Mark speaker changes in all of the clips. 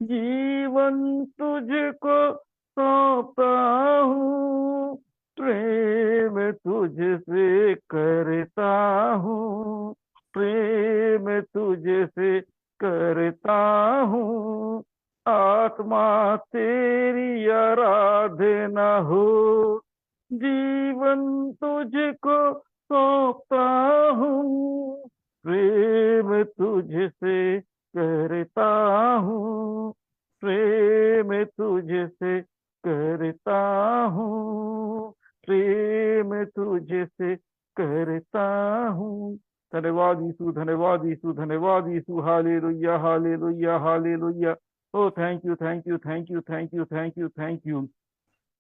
Speaker 1: जीवन तुझको सौंपता हूँ, प्रेम तुझसे करता हूँ, प्रेम तुझसे करता हूँ। आत्मा तेरी आराधना हो, जीवन तुझको सौंपता हूँ, प्रेम तुझसे करता हूँ, प्रेम तुझसे करता हूँ, प्रेम तुझसे करता हूँ। धन्यवाद यीशु, धन्यवाद यीशु, धन्यवाद Yeshu. Hallelujah, hallelujah, hallelujah. Oh thank you, thank you, thank you, thank you, thank you, thank you.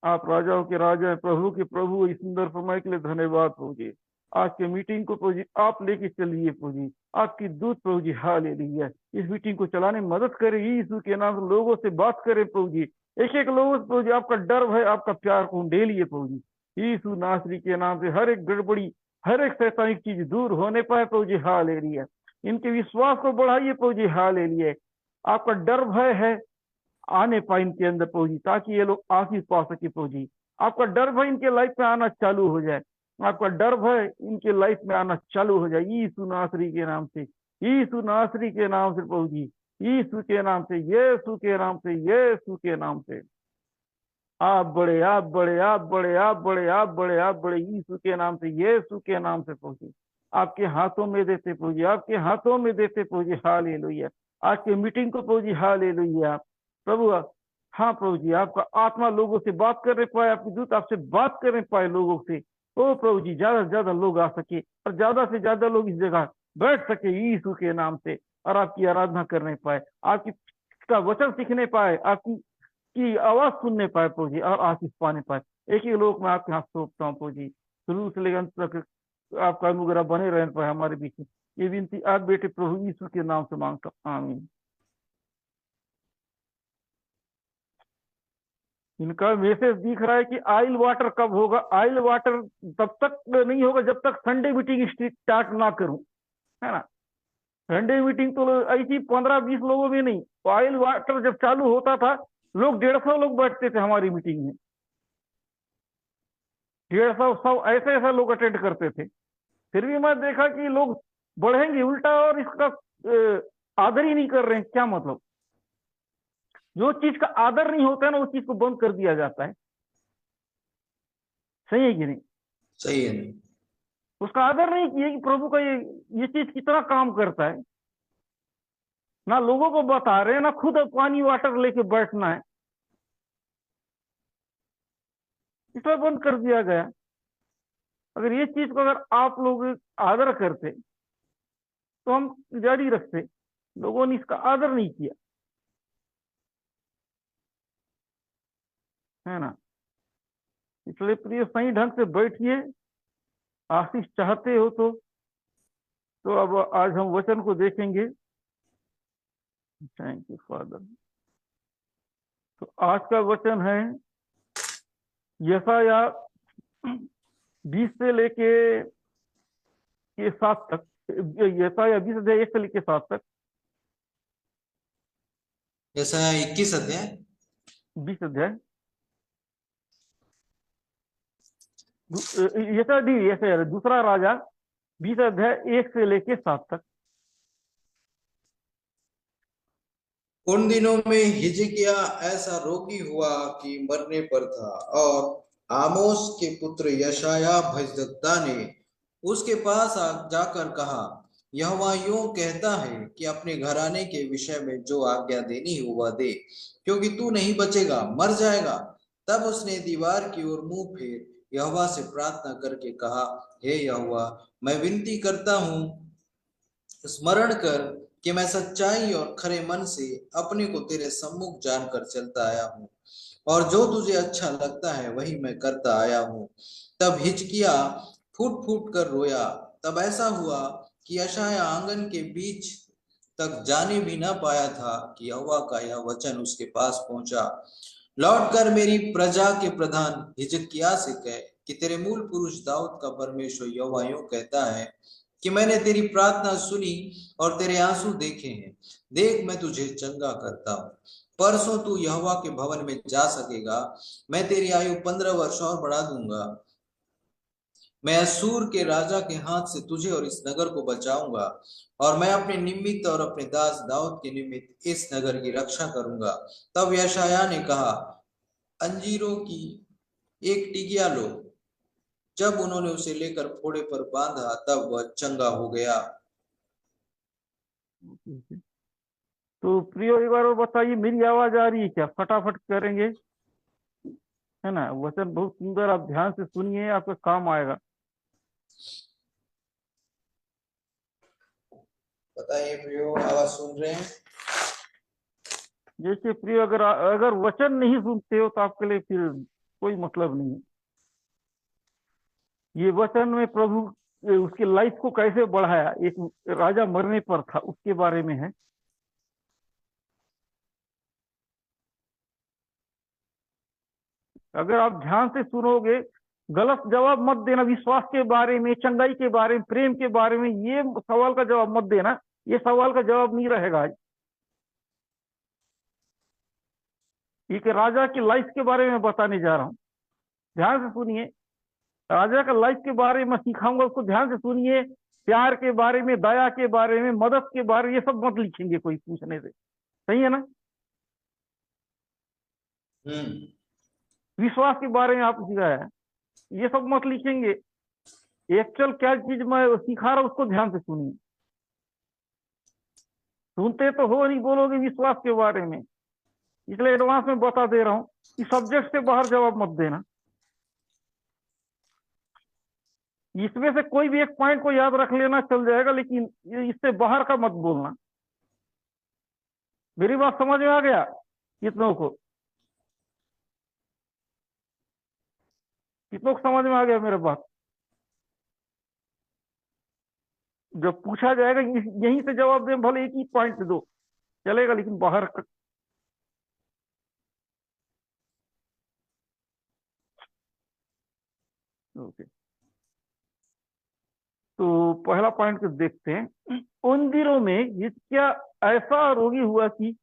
Speaker 1: आप राजाओं के राजा हैं, प्रभु के प्रभु। इस सुंदर समय के लिए धन्यवाद प्रभु जी। आज के मीटिंग को प्रभु जी आप लेके चलिए प्रभु जी, आपकी दूत प्रभु जी। हालेलुया। इस मीटिंग को चलाने में मदद करें यीशु के नाम से। लोगों से बात करें प्रभु जी, एक एक लोगों से प्रभु जी आपका डर भय आपका प्यार को ढेलिए प्रभु जी। यीशु नासरी के नाम से हर एक गड़बड़ी, हर एक शैतानिक चीज दूर होने पाए प्रभु जी। हालेलुया। इनके विश्वास को बढ़ाइए प्रभु जी। हालेलुया। आपका डर भय है आने पाए इनके अंदर प्रभु जी, ताकि ये लोग आशीष पा सके प्रभु जी। आपका डर भय इनके लाइफ में आना चालू हो जाए, आपका डर भय इनके लाइफ में आना चालू हो जाए यीशु नासरी के नाम से, यीशु नासरी के नाम से प्रभु जी। यीशु के नाम से, यीशु के नाम से, यीशु के नाम से। आप बड़े, आप बड़े, आप बड़े, आप बड़े, आप बड़े, आप बड़े, यीशु के नाम से, यीशु के नाम से प्रभु जी। आपके हाथों में देते प्रभु जी, आपके हाथों में देते प्रभु जी। हालेलुया। आज की मीटिंग को प्रभु जी। हालेलुया प्रभु। हाँ प्रभु जी, आपका आत्मा लोगों से बात करने पाए, आपकी दूत आपसे बात करने पाए लोगों से। ओ प्रभु जी, ज्यादा से ज्यादा लोग आ सके और ज्यादा से ज्यादा लोग इस जगह बैठ सके यीशु के नाम से, और आपकी आराधना करने पाए, आपकी का वचन सीखने पाए, आपकी की आवाज सुनने पाए प्रभु जी, और आशीष पाने पाए। एक ही लोग मैं आपके हाथ सौंपता हूँ प्रभु जी, शुरू से लेकर अंत तक आपका अनुग्रह बने रहने पाए हमारे बीच में। ये विनती आप बेटे प्रभु यीशु के नाम से मांगता हूँ, आमीन। इनका मैसेज दिख रहा है कि ऑयल वाटर कब होगा। ऑयल वाटर तब तक नहीं होगा जब तक संडे मीटिंग स्टार्ट ना करूं, है ना। संडे मीटिंग तो ऐसी 15-20 लोगों में नहीं, ऑयल वाटर जब चालू होता था लोग 150 लोग बैठते थे हमारी मीटिंग में। 150 100 ऐसे ऐसे लोग अटेंड करते थे। फिर भी मैं देखा कि लोग बढ़ेंगे उल्टा, और इसका आदर ही नहीं कर रहे हैं। क्या मतलब, जो चीज का आदर नहीं होता है ना, उस चीज को बंद कर दिया जाता है। सही है कि नहीं।
Speaker 2: सही है।
Speaker 1: उसका आदर नहीं किया कि प्रभु का ये चीज कितना काम करता है। ना लोगों को बता रहे हैं, ना खुद पानी वाटर लेके बैठना है, इसलिए बंद कर दिया गया। अगर ये चीज को अगर आप लोग आदर करते तो हम जारी रखते। लोगों ने इसका आदर नहीं किया, है ना। इसलिए प्रिय सही ढंग से बैठिए, आशीष चाहते हो तो अब आज हम वचन को देखेंगे। Thank you father. तो आज का वचन है यशाया 20 से लेके ये 7 तक। यशाया 20 अध्याय 1 से लेके 7 तक।
Speaker 2: यशायाह 21 अध्याय
Speaker 1: 20 अध्याय यशाया नहीं, यशाया दूसरा राजा 20 अध्याय 1 से लेके 7 तक।
Speaker 2: उन दिनों में हिजकिया ऐसा रोगी हुआ कि मरने पर था, और आमोस के पुत्र यशायाह भजदक्ता ने उसके पास जाकर कहा, यहोवा यूं कहता है कि अपने घराने के विषय में जो आज्ञा देनी हो वह दे, क्योंकि तू नहीं बचेगा, मर जाएगा। तब उसने दीवार की ओर मुंह फेर यहोवा से प्रार्थना करके कहा, हे यहोवा, मैं विनती करता हूं, स्मरण कर कि मैं सच्चाई और खरे मन से अपने को तेरे सम्मुख जानकर चलता आया हूँ, और जो तुझे अच्छा लगता है वही मैं करता आया हूँ। तब हिजकिय्याह फूट फूट कर रोया। तब ऐसा हुआ कि यशायाह आंगन के बीच तक जाने भी न पाया था कि यहोवा का यह वचन उसके पास पहुंचा, लौटकर मेरी प्रजा के प्रधान हिजकिय्याह से कह कि तेरे मूल पुरुष दाऊद का परमेश्वर यहोवा यूं कहता है कि मैंने तेरी प्रार्थना सुनी और तेरे आंसू देखे हैं। देख, मैं तुझे चंगा करता हूँ। परसों तू यहोवा के भवन में जा सकेगा। मैं तेरी आयु 15 वर्ष और बढ़ा दूंगा। मैं असूर के राजा के हाथ से तुझे और इस नगर को बचाऊंगा, और मैं अपने निमित्त और अपने दास दाऊद के निमित्त इस नगर की रक्षा करूंगा। तब यशायाह ने कहा, अंजीरों की एक टिकिया लो। जब उन्होंने उसे लेकर फोड़े पर बांधा, तब वह चंगा हो गया।
Speaker 1: तो प्रियो एक बार और बताइए, मेरी आवाज आ रही है क्या? फटाफट करेंगे, है ना। वचन बहुत सुंदर, आप ध्यान से सुनिए, आपका काम आएगा।
Speaker 2: बताइए प्रियो, आवाज सुन रहे हैं?
Speaker 1: जैसे प्रियो, अगर अगर वचन नहीं सुनते हो तो आपके लिए फिर कोई मतलब नहीं है। ये वचन में प्रभु उसकी लाइफ को कैसे बढ़ाया, एक राजा मरने पर था, उसके बारे में है। अगर आप ध्यान से सुनोगे, गलत जवाब मत देना। विश्वास के बारे में, चंगाई के बारे में, प्रेम के बारे में ये सवाल का जवाब मत देना। ये सवाल का जवाब नहीं रहेगा आज। एक राजा की लाइफ के बारे में बताने जा रहा हूँ, ध्यान से सुनिए। राजा का लाइफ के बारे में सिखाऊंगा, उसको ध्यान से सुनिए। प्यार के बारे में, दया के बारे में, मदद के बारे में, ये सब मत लिखेंगे कोई पूछने से। सही है ना?
Speaker 2: हम्म।
Speaker 1: विश्वास के बारे में आप सिखाया है, ये सब मत लिखेंगे। एक्चुअल क्या चीज मैं सिखा रहा हूं उसको ध्यान से सुनिए। सुनते तो हो नहीं, बोलोगे विश्वास के बारे में। इसलिए एडवांस में बता दे रहा हूं कि सब्जेक्ट से बाहर जवाब मत देना। इसमें से कोई भी एक पॉइंट को याद रख लेना चल जाएगा, लेकिन इससे बाहर का मत बोलना। मेरी बात समझ में आ गया कितनों को? कितनों को समझ में आ गया मेरा बात? जब पूछा जाएगा यहीं से जवाब दें, भले एक ही पॉइंट दो चलेगा, लेकिन बाहर का। ओके, तो पहला पॉइंट को देखते हैं। उन दिनों में ये क्या ऐसा रोगी हुआ कि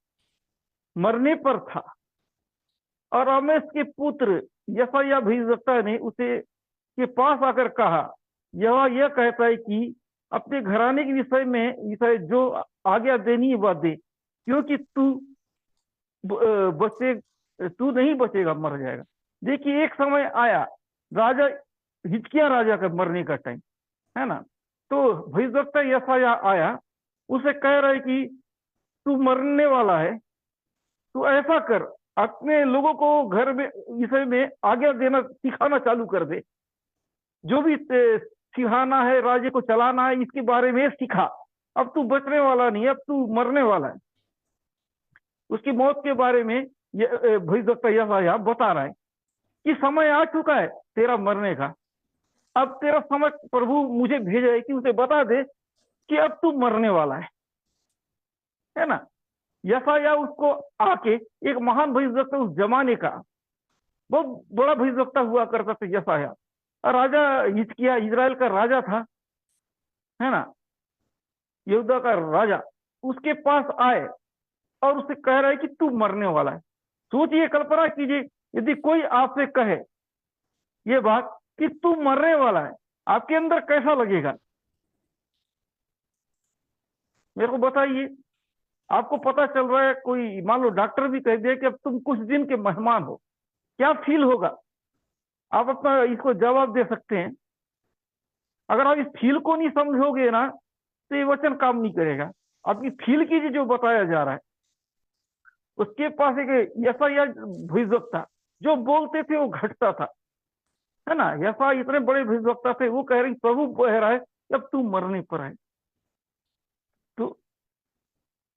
Speaker 1: मरने पर था, और रमेश के पुत्र यशायाह भविष्यद्वक्ता ने उसे के पास आकर कहा, यह कहता है कि अपने घराने के विषय जो आज्ञा देनी है वह दे, क्योंकि बचे तू नहीं बचेगा, मर जाएगा। देखिए, एक समय आया, राजा हिजकिय्याह राजा का मरने का टाइम है ना। तो भविष्यद्वक्ता यशायाह आया, उसे कह रहा है कि तू मरने वाला है, तू ऐसा कर, अपने लोगों को घर में विषय में आज्ञा देना सिखाना चालू कर दे। जो भी सिखाना है, राज्य को चलाना है, इसके बारे में सिखा। अब तू बचने वाला नहीं है, अब तू मरने वाला है। उसकी मौत के बारे में भविष्यद्वक्ता यशायाह बता रहा है कि समय आ चुका है तेरा मरने का। अब तेरा समय, प्रभु मुझे भेजा है कि उसे बता दे कि अब तू मरने वाला है ना। यशायाह उसको आके, एक महान भविष्यद्वक्ता उस जमाने का, बहुत बड़ा भविष्यद्वक्ता हुआ करता था यशायाह, राजा हिजकिय्याह इजराइल का राजा था, है ना, यहूदा का राजा। उसके पास आए और उसे कह रहा है कि तू मरने वाला है। सोचिए, कल्पना कीजिए, यदि कोई आपसे कहे ये बात कि तू मरने वाला है, आपके अंदर कैसा लगेगा? मेरे को बताइए। आपको पता चल रहा है, कोई मान लो डॉक्टर भी कह दे कि अब तुम कुछ दिन के मेहमान हो, क्या फील होगा? आप अपना इसको जवाब दे सकते हैं। अगर आप इस फील को नहीं समझोगे ना, तो ये वचन काम नहीं करेगा। आपकी फील कीजिए जो बताया जा रहा है। उसके पास एक यशायाह भविष्यद्वक्ता, जो बोलते थे वो घटता था, है ना। यशायाह इतने बड़े भविष्यद्वक्ता थे, वो कह रहे प्रभु कह रहा है जब तू मरने पर है। तो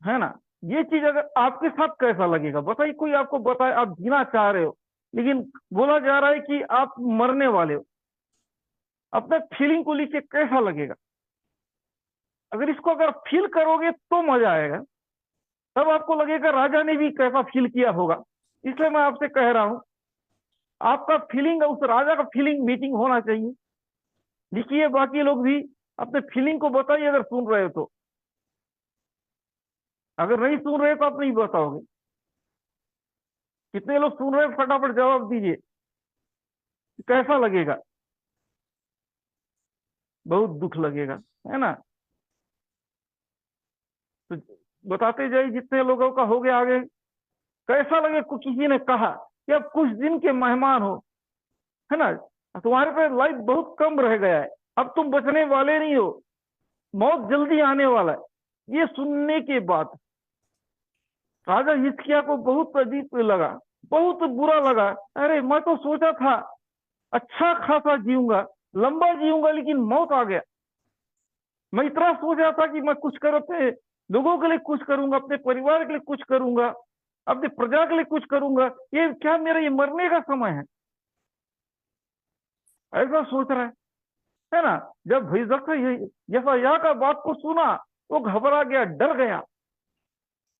Speaker 1: है ना, ये चीज अगर आपके साथ कैसा लगेगा बताइए? कोई आपको बताए आप जीना चाह रहे हो, लेकिन बोला जा रहा है कि आप मरने वाले हो, अपने फीलिंग को लीजिए, कैसा लगेगा? अगर इसको अगर फील करोगे तो मजा आएगा। तब आपको लगेगा राजा ने भी कैसा फील किया होगा। इसलिए मैं आपसे कह रहा हूं, आपका फीलिंग उस राजा का फीलिंग मीटिंग होना चाहिए। लिखिए, बाकी लोग भी अपने फीलिंग को बताइए अगर सुन रहे हो तो। अगर नहीं सुन रहे तो आप नहीं बताओगे। कितने लोग सुन रहे हैं, फटाफट जवाब दीजिए, कैसा लगेगा? बहुत दुख लगेगा, है ना? तो बताते जाइए, जितने लोगों का हो गया आगे। कैसा लगे किसी ने कहा कि अब कुछ दिन के मेहमान हो, है ना, तुम्हारे पे लाइफ बहुत कम रह गया है, अब तुम बचने वाले नहीं हो, मौत जल्दी आने वाला है। ये सुनने के बाद राजा हिजकिय्याह को बहुत अजीब लगा, बहुत बुरा लगा। अरे मैं तो सोचा था अच्छा खासा जीऊंगा, लंबा जीऊंगा, लेकिन मौत आ गया। मैं इतना सोचा था कि मैं कुछ कर अपने लोगों के लिए कुछ करूंगा, अपने परिवार के लिए कुछ करूंगा, अपनी प्रजा के लिए कुछ करूंगा। ये क्या मेरा ये मरने का समय है? ऐसा सोच रहा है ना? जब भयजक यशायाह का बात को सुना, वो घबरा गया, डर गया।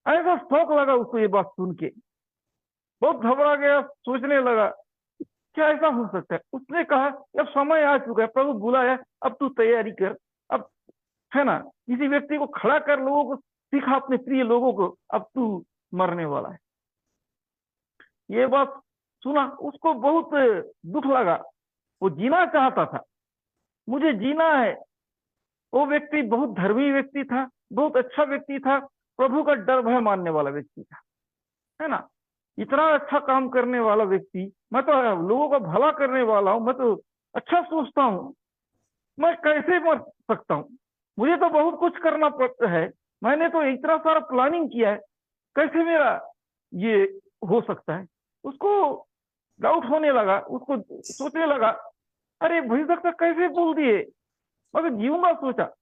Speaker 1: ऐसा शौक लगा उसको ये बात सुन के, बहुत घबरा गया, सोचने लगा क्या ऐसा हो सकता है। उसने कहा अब समय आ चुका है, प्रभु बुलाया, अब तू तैयारी कर। अब, है ना, किसी व्यक्ति को खड़ा कर, लोगों को सिखा, अपने प्रिय लोगों को, अब तू मरने वाला है। ये बात सुना, उसको बहुत दुख लगा। वो जीना चाहता था, मुझे जीना है। वो व्यक्ति बहुत धर्मी व्यक्ति था, बहुत अच्छा व्यक्ति था, प्रभु का डर भय मानने वाला व्यक्ति था, है ना? इतना अच्छा काम करने वाला व्यक्ति, मैं तो लोगों का भला करने वाला हूं, मैं तो अच्छा सोचता हूं, मैं कैसे मर सकता हूं? मुझे तो बहुत कुछ करना पड़ता है, मैंने तो इतना सारा प्लानिंग किया है, कैसे मेरा ये हो सकता है? उसको डाउट होने लगा, उसको सोचने लगा, अरे भविष्य कैसे बोल दिए, मगर जीऊंगा सोचा।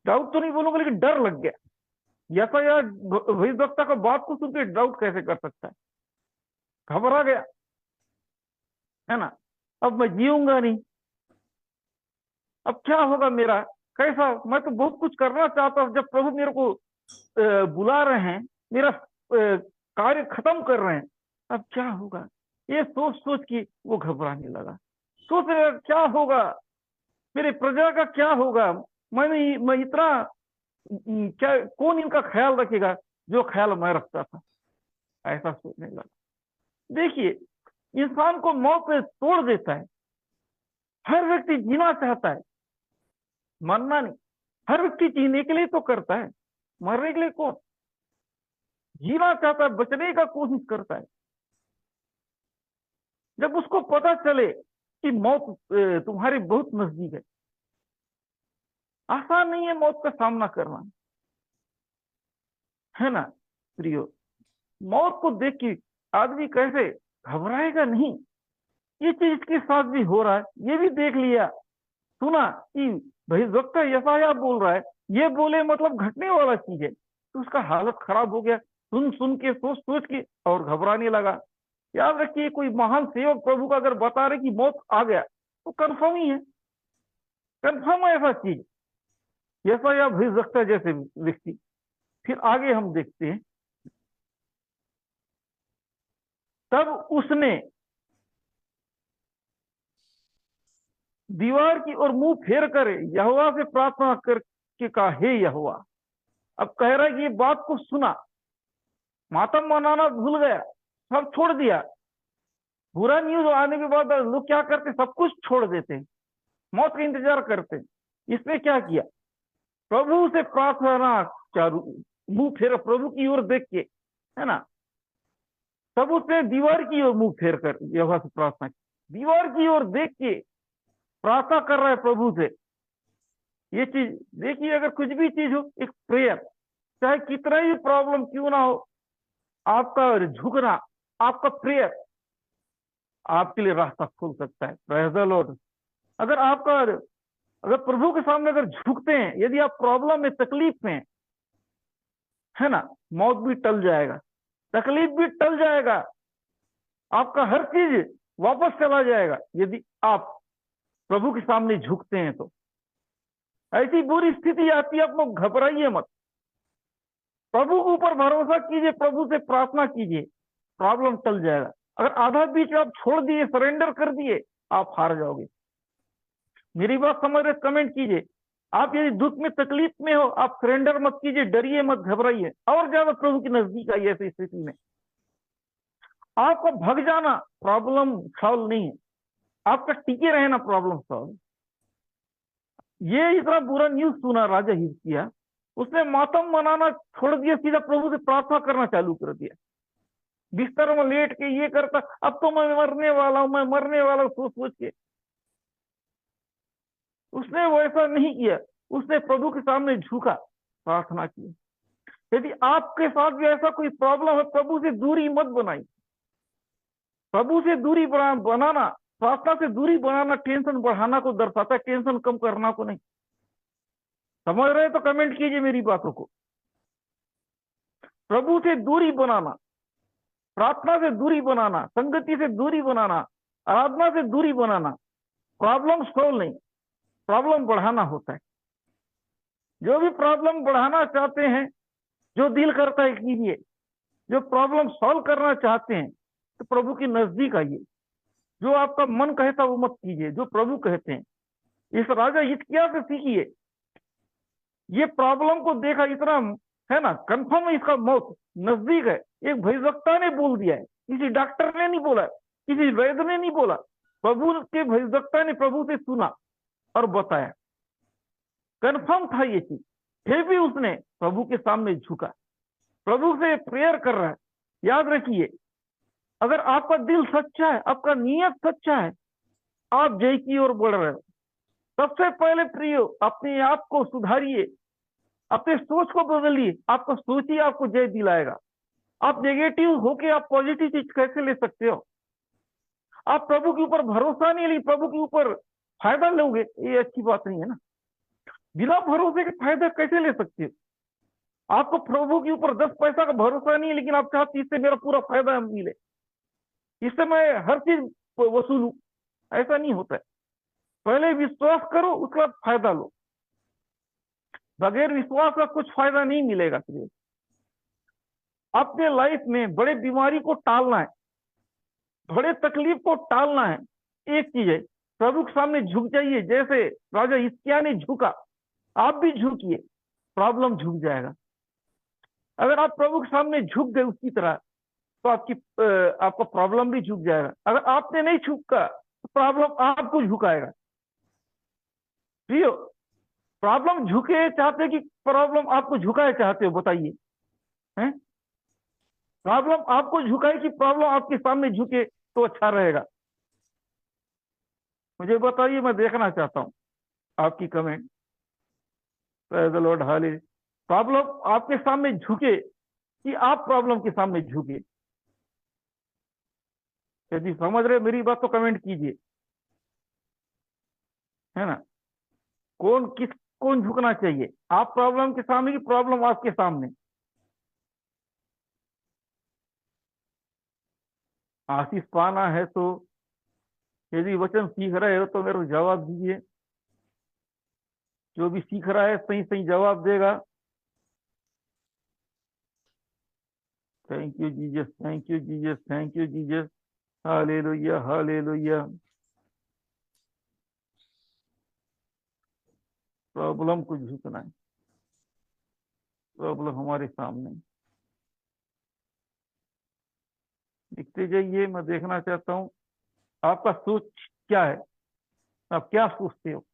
Speaker 1: डाउट तो नहीं बोलूंगा, लेकिन डर लग गया। यातायात भविष्यवक्ता का बात को सुन के डाउट कैसे कर सकता है? घबरा गया, है ना? अब मैं जीऊंगा नहीं, अब क्या होगा मेरा, कैसा? मैं तो बहुत कुछ करना चाहता हूं, जब प्रभु मेरे को बुला रहे हैं, मेरा कार्य खत्म कर रहे हैं, अब क्या होगा? ये सोच सोच के वो घबराने लगा। सोच रहे क्या होगा, मेरे प्रजा का क्या होगा? मैं इतना क्या, कौन इनका ख्याल रखेगा जो ख्याल मैं रखता था? ऐसा सोचने लगा। देखिए, इंसान को मौत पे तोड़ देता है। हर व्यक्ति जीना चाहता है, मरना नहीं। हर व्यक्ति जीने के लिए तो करता है, मरने के लिए कौन? जीना चाहता है, बचने का कोशिश करता है। जब उसको पता चले कि मौत तुम्हारे बहुत नजदीक है, आसान नहीं है मौत का सामना करना, है ना प्रियो? मौत को देख के आदमी कैसे घबराएगा नहीं? ये चीज इसके साथ भी हो रहा है, ये भी देख लिया, सुना कि भविष्यवक्ता यशायाह बोल रहा है, ये बोले मतलब घटने वाला चीज है, तो उसका हालत खराब हो गया। सुन सुन के, सोच सोच के, और घबराने लगा। याद रखिए, कोई महान सेवक प्रभु का अगर बता रहे कि मौत आ गया, तो कंफर्म ही है, कंफर्म है ऐसा चीज। यशायाह भविष्यवक्ता जैसे व्यक्ति। फिर आगे हम देखते हैं, तब उसने दीवार की ओर मुंह फेर कर यहोवा से प्रार्थना करके कहा, हे यहोवा। अब कह रहा है कि ये बात को सुना, मातम मनाना भूल गया, सब छोड़ दिया। बुरा न्यूज आने के बाद लोग क्या करते, सब कुछ छोड़ देते, मौत का इंतजार करते। इसने क्या किया, प्रभु से प्रार्थना चालू, मुंह फेर प्रभु की ओर देख के, है ना? तब उसने दीवार की ओर मुंह फेर कर यहोवा से प्रार्थना की। दीवार की ओर देख के प्रार्थना कर रहा है प्रभु से। ये चीज देखिए, अगर कुछ भी चीज हो, एक प्रेयर, चाहे कितना ही प्रॉब्लम क्यों ना हो, आपका झुकना, आपका प्रेयर आपके लिए रास्ता खोल सकता है। Praise the Lord. अगर आपका, अगर प्रभु के सामने अगर झुकते हैं, यदि आप प्रॉब्लम में, तकलीफ में, है ना, मौत भी टल जाएगा, तकलीफ भी टल जाएगा, आपका हर चीज वापस चला जाएगा, यदि आप प्रभु के सामने झुकते हैं। तो ऐसी बुरी स्थिति आती है, आप लोग घबराइए मत, प्रभु के ऊपर भरोसा कीजिए, प्रभु से प्रार्थना कीजिए, प्रॉब्लम टल जाएगा। अगर आधा बीच में आप छोड़ दिए, सरेंडर कर दिए, आप हार जाओगे। मेरी बात समझ रहे, कमेंट कीजिए। आप यदि दुख में, तकलीफ में हो, आप सरेंडर मत कीजिए, डरिए मत, घबराइए, और ज्यादा प्रभु के नजदीक आइए ऐसी स्थिति में। आपका भग जाना प्रॉब्लम सॉल्व नहीं है, आपका टिके रहना प्रॉब्लम सॉल्व। ये इतना बुरा न्यूज सुना राजा हिजकिय्याह, उसने मातम मनाना छोड़ दिया, सीधा प्रभु से प्रार्थना करना चालू कर दिया। बिस्तर में लेट के ये करता, अब तो मैं मरने वाला हूं, मैं मरने वाला हूं, सोच सोच के। उसने वैसा नहीं किया, उसने प्रभु के सामने झुका, प्रार्थना की। यदि आपके साथ भी ऐसा कोई प्रॉब्लम है, प्रभु से दूरी मत बनाई। प्रभु से दूरी बनाना, प्रार्थना से दूरी बनाना टेंशन बढ़ाना को दर्शाता है, टेंशन कम करना को नहीं। समझ रहे तो कमेंट कीजिए मेरी बातों को। प्रभु से दूरी बनाना, प्रार्थना से दूरी बनाना, संगति से दूरी बनाना, आराधना से दूरी बनाना प्रॉब्लम सॉल्व नहीं, प्रॉब्लम बढ़ाना होता है। जो भी प्रॉब्लम बढ़ाना चाहते हैं, जो दिल करता है कीजिए। जो प्रॉब्लम सॉल्व करना चाहते हैं तो प्रभु के नजदीक आइए। जो आपका मन कहता वो मत कीजिए, जो प्रभु कहते हैं। इस राजा हिजकिय्याह से सीखिए। ये प्रॉब्लम को देखा, इतना है ना, कंफर्म है इसका मौत नजदीक है। एक भविष्यवक्ता ने बोल दिया है, किसी डॉक्टर ने नहीं बोला, किसी वैद्य ने नहीं बोला, प्रभु के भविष्यवक्ता ने प्रभु से सुना और बताया। कंफर्म था ये चीज, फिर भी उसने प्रभु के सामने झुका, प्रभु से प्रेयर कर रहा है। याद रखिए, अगर आपका दिल सच्चा है, आपका नियत सच्चा है, आप जय की ओर बढ़ रहे हो। सबसे पहले प्रियो, अपने आप को सुधारिए, अपने सोच को बदलिए। आपका सोच ही आपको जय दिलाएगा। आप नेगेटिव होके आप पॉजिटिव चीज कैसे ले सकते हो? आप प्रभु के ऊपर भरोसा नहीं ली, प्रभु के ऊपर फायदा लोगे, ये अच्छी बात नहीं है ना। बिना भरोसे के फायदा कैसे ले सकते हो? आपको प्रभु के ऊपर 10 पैसा का भरोसा नहीं है, लेकिन आप चाहते इससे मेरा पूरा फायदा मिले, इससे मैं हर चीज वसूलू। ऐसा नहीं होता है। पहले विश्वास करो, उसके बाद फायदा लो। बगैर विश्वास का कुछ फायदा नहीं मिलेगा। अपने लाइफ में बड़े बीमारी को टालना है, बड़े तकलीफ को टालना है। एक चीज है, प्रभु के सामने झुक जाइए। जैसे राजा हिजकिय्याह ने झुका, आप भी झुकिए, प्रॉब्लम झुक जाएगा। अगर आप प्रभु के सामने झुक गए उसी तरह, तो आपका प्रॉब्लम भी झुक जाएगा। अगर आपने नहीं झुका तो प्रॉब्लम आपको झुकाएगा। प्रियो, प्रॉब्लम झुके चाहते कि प्रॉब्लम आपको झुकाए चाहते हो? बताइए। हैं? प्रॉब्लम आपको झुकाए कि प्रॉब्लम आपके सामने झुके तो अच्छा रहेगा? मुझे बताइए, मैं देखना चाहता हूं आपकी comment. Praise the Lord, hallelujah. Problem आपके सामने झुके कि आप प्रॉब्लम के सामने झुके? यदि समझ रहे मेरी बात तो कमेंट कीजिए, है ना। कौन झुकना चाहिए? आप प्रॉब्लम के सामने कि प्रॉब्लम आपके सामने? आशीष पाना है तो यदि वचन सीख रहे हो तो मेरे को जवाब दीजिए। जो भी सीख रहा है सही सही जवाब देगा। Thank you Jesus, thank you Jesus, thank you Jesus. Hallelujah, hallelujah. Problem को झुकना है, प्रॉब्लम हमारे सामने। लिखते जाइए, मैं देखना चाहता हूं आपका सोच क्या है, आप क्या सोचते हो।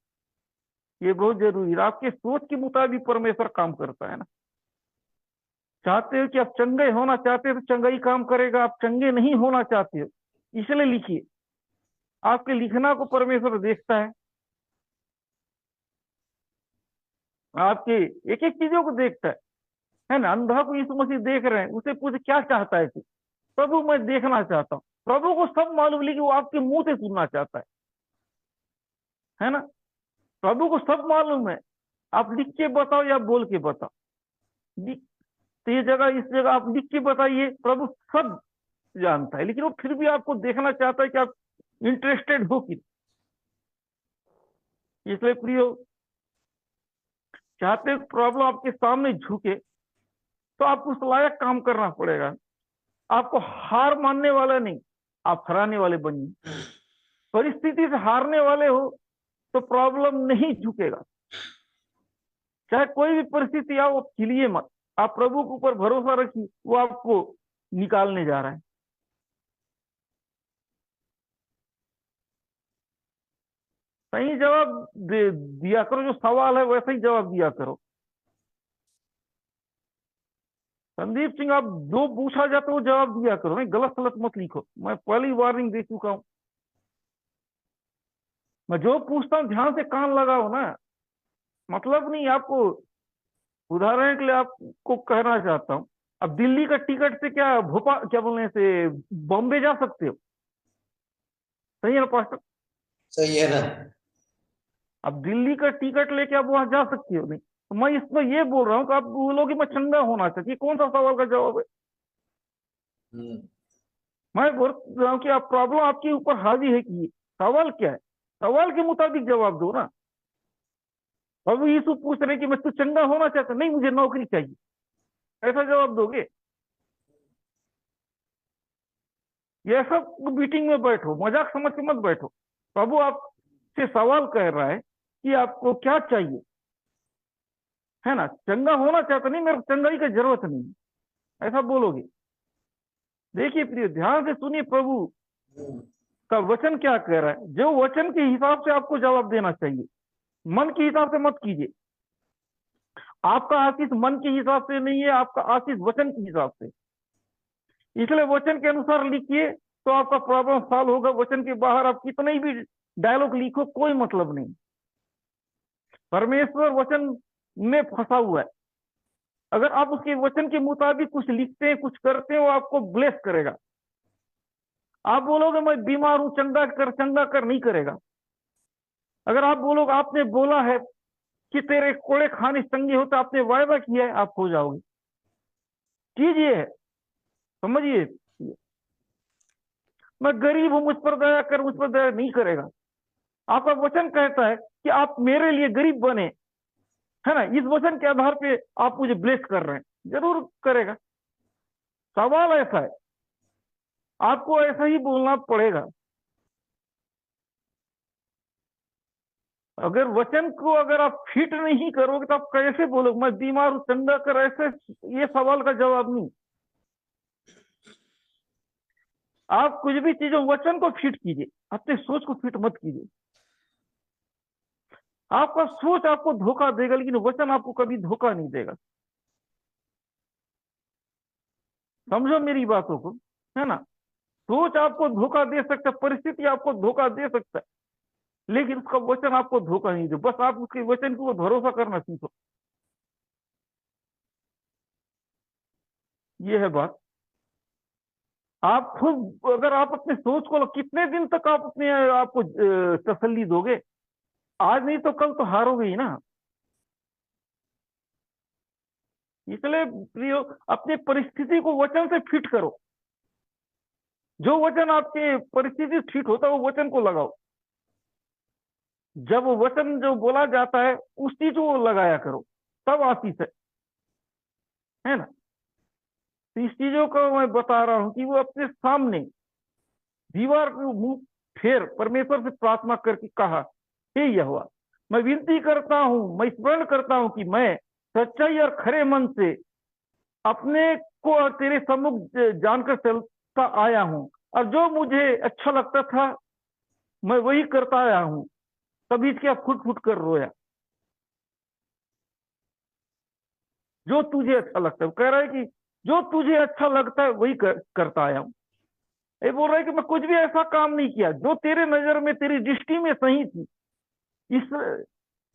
Speaker 1: ये बहुत जरूरी है। आपके सोच के मुताबिक परमेश्वर काम करता है ना। चाहते हो कि आप चंगे होना चाहते हो तो चंगाई काम करेगा। आप चंगे नहीं होना चाहते हो, इसलिए लिखिए। आपके लिखना को परमेश्वर देखता है, आपके एक एक चीजों को देखता है ना। अंधा को यीशु मसीह देख रहे हैं, उसे पूछे क्या चाहता है तू? प्रभु मैं देखना चाहता हूँ। प्रभु को सब मालूम, लेकिन वो आपके मुंह से सुनना चाहता है ना। प्रभु को सब मालूम है, आप लिख के बताओ या बोल के बताओ। तो ये जगह, इस जगह आप लिख के बताइए, प्रभु सब जानता है, लेकिन वो फिर भी आपको देखना चाहता है कि आप इंटरेस्टेड हो कि। इसलिए प्रियो, चाहते प्रॉब्लम आपके सामने झुके तो आपको उस लायक काम करना पड़ेगा। आपको हार मानने वाला नहीं, आप हराने वाले बनिए। परिस्थिति से हारने वाले हो तो प्रॉब्लम नहीं झुकेगा। चाहे कोई भी परिस्थिति आओ, खिलिए मत। आप प्रभु के ऊपर भरोसा रखिए, वो आपको निकालने जा रहा है। सही जवाब दिया करो, जो सवाल है वैसा ही जवाब दिया करो। संदीप सिंह, आप जो पूछा जाता है वो जवाब दिया करो, नहीं गलत सलत मत लिखो। मैं पहली वार्निंग दे चुका हूं। मैं जो पूछता हूं ध्यान से कान लगाओ ना। मतलब नहीं आपको, उदाहरण के लिए आपको कहना चाहता हूं, अब दिल्ली का टिकट से क्या भोपाल, क्या बोलने से बॉम्बे जा सकते हो? सही है ना पास्टर?
Speaker 2: सही है ना।
Speaker 1: अब दिल्ली का टिकट लेके आप वहां जा सकते हो नहीं, तो मैं इसमें ये बोल रहा हूँ कि आप बोलोगे मैं चंगा होना चाहिए, कौन सा सवाल का जवाब है?
Speaker 2: हम्म।
Speaker 1: मैं बोल रहा हूँ कि आप प्रॉब्लम आपके ऊपर हावी है कि सवाल क्या है, सवाल के मुताबिक जवाब दो ना। अब यीशु पूछ रहे कि मैं तू चंगा होना चाहता, नहीं मुझे नौकरी चाहिए, ऐसा जवाब दोगे? ये सब मीटिंग में बैठो, मजाक समझ के मत बैठो। प्रभु आपसे सवाल कर रहा है कि आपको क्या चाहिए, है ना? चंगा होना चाहता, नहीं मेरे को चंगाई की जरूरत नहीं, ऐसा बोलोगे? देखिए प्रिय, ध्यान से सुनिए, प्रभु
Speaker 2: हम्म।
Speaker 1: का वचन क्या कह रहा है, जो वचन के हिसाब से आपको जवाब देना चाहिए, मन के हिसाब से मत कीजिए। आपका आशीष मन के हिसाब से नहीं है, आपका आशीष वचन के हिसाब से। इसलिए वचन के अनुसार लिखिए तो आपका प्रॉब्लम सॉल्व होगा। वचन के बाहर आप कितने भी डायलॉग लिखो, कोई मतलब नहीं। परमेश्वर वचन में फंसा हुआ है। अगर आप उसके वचन के मुताबिक कुछ लिखते हैं, कुछ करते हैं, वो आपको ब्लेस करेगा। आप बोलोगे मैं बीमार हूं, चंगा कर, नहीं करेगा। अगर आप बोलोगे, आपने बोला है कि तेरे कोड़े खाने चंगे होते, आपने वायदा किया है, आप हो जाओगे। कीजिए, समझिए। मैं गरीब हूं, मुझ पर दया कर, मुझ पर दया नहीं करेगा। आपका वचन कहता है कि आप मेरे लिए गरीब बने, है ना? इस वचन के आधार पे आप मुझे ब्लेस कर रहे हैं, जरूर करेगा। सवाल ऐसा है, आपको ऐसा ही बोलना पड़ेगा। अगर वचन को अगर आप फिट नहीं करोगे तो आप कैसे बोलोगे मैं बीमार हूं, चंगा कर? ऐसे ये सवाल का जवाब नहीं। आप कुछ भी चीजों वचन को फिट कीजिए, अपने सोच को फिट मत कीजिए। आपका सोच आपको धोखा देगा, लेकिन वचन आपको कभी धोखा नहीं देगा। समझो मेरी बातों को, है ना? सोच आपको धोखा दे सकता है, परिस्थिति आपको धोखा दे सकता है, लेकिन उसका वचन आपको धोखा नहीं दे। बस आप उसके वचन को भरोसा करना सीखो। ये है बात। आप खुद अगर आप अपने सोच को, कितने दिन तक आप अपने आपको तसल्ली दोगे? आज नहीं तो कल तो हारोगे ही ना। इसलिए प्रियो, अपनी परिस्थिति को वचन से फिट करो। जो वचन आपके परिस्थिति से फिट होता है वो वचन को लगाओ। जब वो वचन जो बोला जाता है उस चीज को लगाया करो, तब आशीष है ना? तो इस चीजों को मैं बता रहा हूं कि वो अपने सामने दीवार को मुंह फेर परमेश्वर से प्रार्थना करके कहा, हे यहोवा, मैं विनती करता हूं, मैं स्मरण करता हूं कि मैं सच्चाई और खरे मन से अपने को तेरे सम्मुख जानकर चलता आया हूं, और जो मुझे अच्छा लगता था मैं वही करता आया हूं। तभी क्या फुट फुट कर रोया। जो तुझे अच्छा लगता है, कह रहा है कि जो तुझे अच्छा लगता है वही करता आया हूं। ये बोल रहा है कि मैं कुछ भी ऐसा काम नहीं किया जो तेरे नजर में, तेरी दृष्टि में सही थी, इस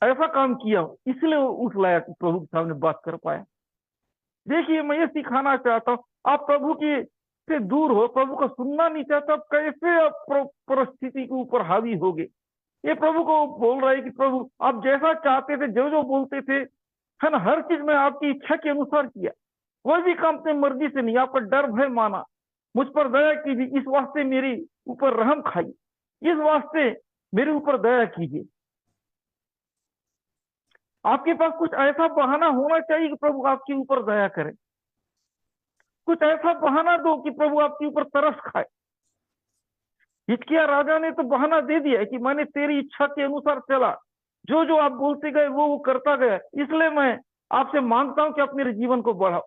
Speaker 1: ऐसा काम किया हूं, इसलिए उस लायक प्रभु के सामने बात कर पाया। देखिए, मैं ये सिखाना चाहता हूँ, आप प्रभु की से दूर हो, प्रभु का सुनना नहीं चाहता, आप कैसे आप परिस्थिति के ऊपर हावी होगे? ये प्रभु को बोल रहा है कि प्रभु आप जैसा चाहते थे, जो जो बोलते थे, है ना, हर चीज में आपकी इच्छा के अनुसार किया। कोई भी काम अपने मर्जी से नहीं, आपका डर भय माना। मुझ पर दया कीजिए, इस वास्ते मेरी ऊपर रहम खाइए, इस वास्ते मेरे ऊपर दया कीजिए। आपके पास कुछ ऐसा बहाना होना चाहिए कि प्रभु आपके ऊपर दया करे। कुछ ऐसा बहाना दो कि प्रभु आपके ऊपर तरस खाए। हिजकिय्याह राजा ने तो बहाना दे दिया कि मैंने तेरी इच्छा के अनुसार चला, जो जो आप बोलते गए वो करता गया, इसलिए मैं आपसे मांगता हूं कि आप मेरे जीवन को बढ़ाओ।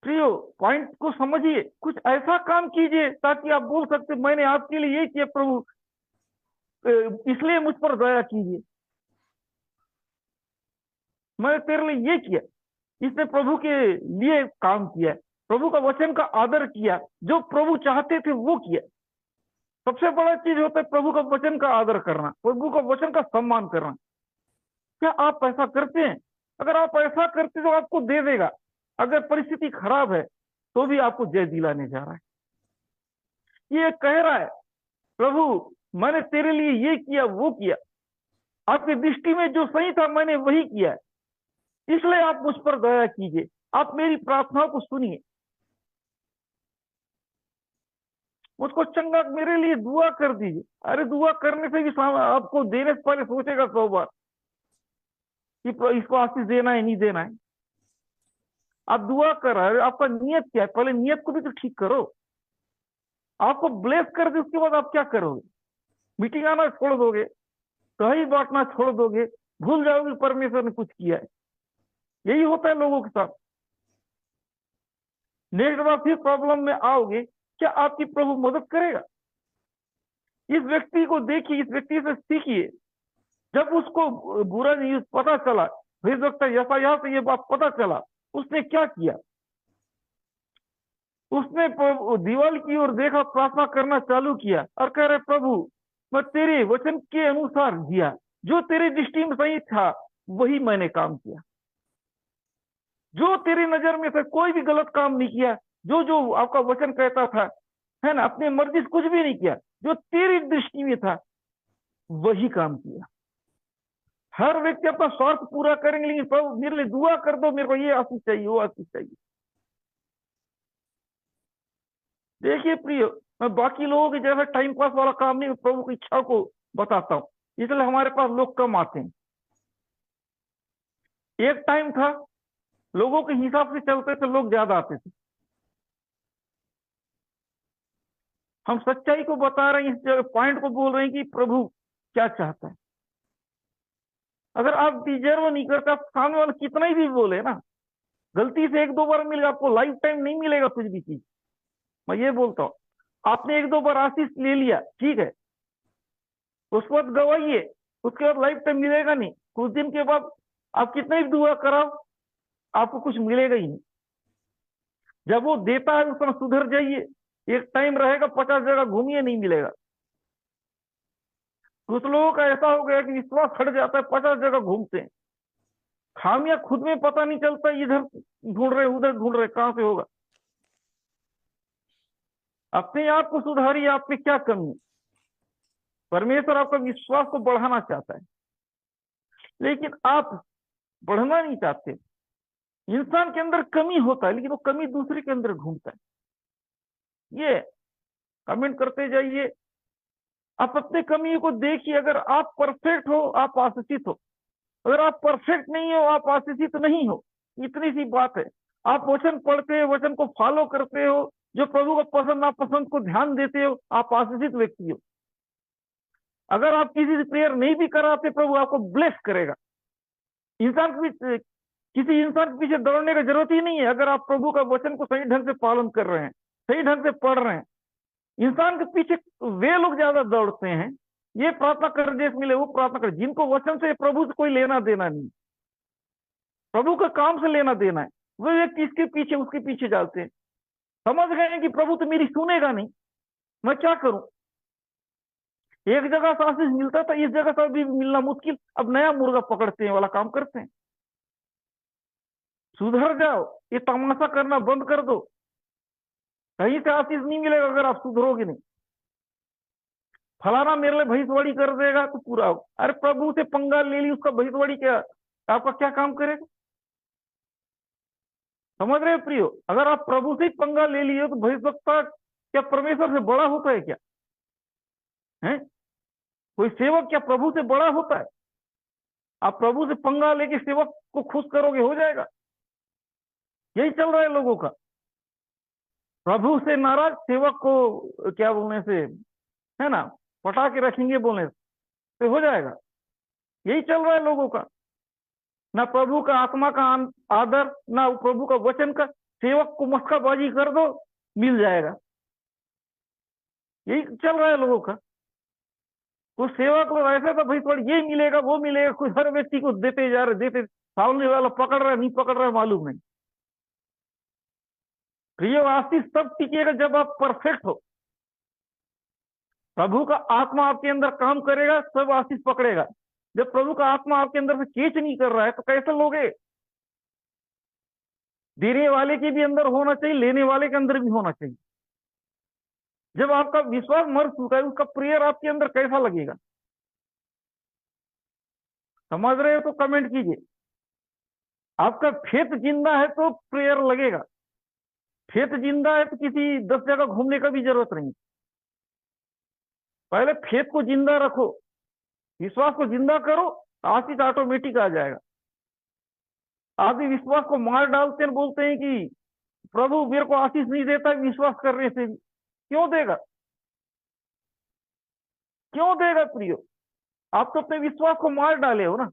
Speaker 1: प्रियो, पॉइंट को समझिए, कुछ ऐसा काम कीजिए ताकि आप बोल सकते मैंने आपके लिए ये किया प्रभु, इसलिए मुझ पर दया कीजिए, मैंने तेरे लिए ये किया। इसने प्रभु के लिए काम किया, प्रभु का वचन का आदर किया, जो प्रभु चाहते थे वो किया। सबसे बड़ा चीज होता है प्रभु का वचन का आदर करना, प्रभु का वचन का सम्मान करना। क्या आप ऐसा करते हैं? अगर आप ऐसा करते तो आपको दे देगा। अगर परिस्थिति खराब है तो भी आपको जय दिलाने जा रहा है। ये कह रहा है प्रभु मैंने तेरे लिए ये किया वो किया, आपकी दृष्टि में जो सही था मैंने वही किया है, इसलिए आप मुझ पर दया कीजिए, आप मेरी प्रार्थनाओं को सुनिए, मुझको चंगा मेरे लिए दुआ कर दीजिए। अरे दुआ करने से भी आपको देने से पहले सोचेगा 100 बार कि इसको आशीष देना है नहीं देना है। आप दुआ कर रहे हो, आपका नियत क्या है? पहले नियत को भी तो ठीक करो। आपको ब्लेस कर दे उसके बाद आप क्या करोगे? मीटिंग आना छोड़ दोगे, कहीं बांटना छोड़ दोगे, भूल जाओगे परमेश्वर ने कुछ किया है। यही होता है लोगों के साथ। नेक्स्ट बार फिर प्रॉब्लम में आओगे, क्या आपकी प्रभु मदद करेगा? इस व्यक्ति को देखिए, इस व्यक्ति से सीखिए। जब उसको बुरा न्यूज पता चला, भविष्यवक्ता यशायाह से ये बात पता चला, उसने क्या किया? उसने दीवाल की ओर देखा, प्रार्थना करना चालू किया और कह रहे प्रभु मैं तेरे वचन के अनुसार जिया, जो तेरी दृष्टि में सही था वही मैंने काम किया, जो तेरी नजर में से कोई भी गलत काम नहीं किया, जो जो आपका वचन कहता था, है ना, अपनी मर्जी से कुछ भी नहीं किया, जो तेरी दृष्टि में था वही काम किया। हर व्यक्ति अपना स्वार्थ पूरा करेंगे, लेकिन प्रभु मेरे लिए दुआ कर दो, मेरे को ये आशीष चाहिए वो आशीष चाहिए। देखिए प्रिय, मैं बाकी लोगों के जैसा टाइम पास वाला काम नहीं, प्रभु की इच्छा को बताता हूँ, इसलिए हमारे पास लोग कम आते हैं। एक टाइम था लोगों के हिसाब से चलते थे, लोग ज्यादा आते थे। हम सच्चाई को बता रहे हैं, इस पॉइंट को बोल रहे हैं कि प्रभु क्या चाहता है। अगर आप डिजर्व नहीं करते, आप सामने वाला कितना ही भी बोले ना, गलती से 1-2 बार मिलेगा, आपको लाइफ टाइम नहीं मिलेगा कुछ भी चीज। मैं ये बोलता हूँ, आपने 1-2 बार आशीष ले लिया, ठीक है, उसके बाद गवाइए, उसके बाद लाइफ टाइम मिलेगा नहीं। कुछ दिन के बाद आप कितना ही दुआ कराओ, आपको कुछ मिलेगा ही नहीं। जब वो देता है उस समय सुधर जाइए, एक टाइम रहेगा 50 जगह घूमिए, नहीं मिलेगा। कुछ लोगों का ऐसा हो गया कि विश्वास हट जाता है, 50 जगह घूमते हैं, खामियां खुद में पता नहीं चलता, इधर ढूंढ रहे उधर ढूंढ रहे, कहां से होगा। अपने आप को सुधारिए, आप में क्या कमी है। परमेश्वर आपका विश्वास को बढ़ाना चाहता है, लेकिन आप बढ़ना नहीं चाहते। इंसान के अंदर कमी होता है, लेकिन वो कमी दूसरे के अंदर घूमता है। ये कमेंट करते जाइए, आप अपने कमी को देखिए। अगर आप परफेक्ट हो आप आशीषित हो, अगर आप परफेक्ट नहीं हो आप आशीषित नहीं हो। इतनी सी बात है। आप वचन पढ़ते हो, वचन को फॉलो करते हो, जो प्रभु का पसंद नापसंद को ध्यान देते हो, आप आशीषित व्यक्ति हो। अगर आप किसी से प्रेयर नहीं भी कराते, प्रभु आपको ब्लेस करेगा। इंसान के किसी इंसान के पीछे दौड़ने की जरूरत ही नहीं है। अगर आप प्रभु का वचन को सही ढंग से पालन कर रहे हैं, सही ढंग से पढ़ रहे हैं, इंसान के पीछे वे लोग ज्यादा दौड़ते हैं, ये प्रार्थना कर देश मिले, वो प्रार्थना कर, जिनको वचन से प्रभु से कोई लेना देना नहीं, प्रभु का काम से लेना देना है, वे व्यक्ति इसके पीछे उसके पीछे जाते हैं। समझ गए कि प्रभु तो मेरी सुनेगा नहीं, मैं क्या करूं। एक जगह से आशीष मिलता था, इस जगह से भी मिलना मुश्किल, अब नया मुर्गा पकड़ते हैं वाला काम करते हैं। सुधर जाओ, ये तमाशा करना बंद कर दो। कहीं से आशीष नहीं मिलेगा अगर आप सुधरोगे नहीं। फलाना मेरे लिए भविष्यवाणी कर देगा तो पूरा हो। अरे प्रभु से पंगा ले ली, उसका भविष्यवाणी क्या आपका क्या काम करेगा? समझ रहे हो प्रियो? अगर आप प्रभु से ही पंगा ले लिए तो भविष्यवक्ता क्या परमेश्वर से बड़ा होता है क्या? है कोई सेवक क्या प्रभु से बड़ा होता है? आप प्रभु से पंगा लेके सेवक को खुश करोगे, हो जाएगा। यही चल रहा है लोगों का। प्रभु से नाराज, सेवक को क्या बोलने से, है ना, पटा के रखेंगे बोलने से हो जाएगा। यही चल रहा है लोगों का। ना प्रभु का आत्मा का आदर, ना प्रभु का वचन का। सेवक को मस्काबाजी कर दो, मिल जाएगा। यही चल रहा है लोगों का। कुछ सेवक लोग ऐसा था, भाई थोड़ा ये मिलेगा वो मिलेगा, कुछ हर व्यक्ति को देते जा रहे, देते, सामने वाला पकड़ रहा है नहीं पकड़ रहा है मालूम नहीं। तो ये आशीष तब टिकेगा जब आप परफेक्ट हो। प्रभु का आत्मा आपके अंदर काम करेगा, सब आशीष पकड़ेगा। जब प्रभु का आत्मा आपके अंदर से केच नहीं कर रहा है तो कैसे लोगे? देने वाले के भी अंदर होना चाहिए, लेने वाले के अंदर भी होना चाहिए। जब आपका विश्वास मर चुका है, उसका प्रेयर आपके अंदर कैसा लगेगा? समझ रहे हो तो कमेंट कीजिए। आपका फेथ जिंदा है तो प्रेयर लगेगा। फेथ जिंदा है तो किसी 10 जगह घूमने का भी जरूरत नहीं। पहले फेथ को जिंदा रखो, विश्वास को जिंदा करो, आशीष ऑटोमेटिक आ जाएगा। आदमी विश्वास को मार डालते हैं, बोलते हैं कि प्रभु मेरे को आशीष नहीं देता विश्वास करने से भी। क्यों देगा? क्यों देगा प्रियो? आप तो अपने विश्वास को मार डाले हो ना।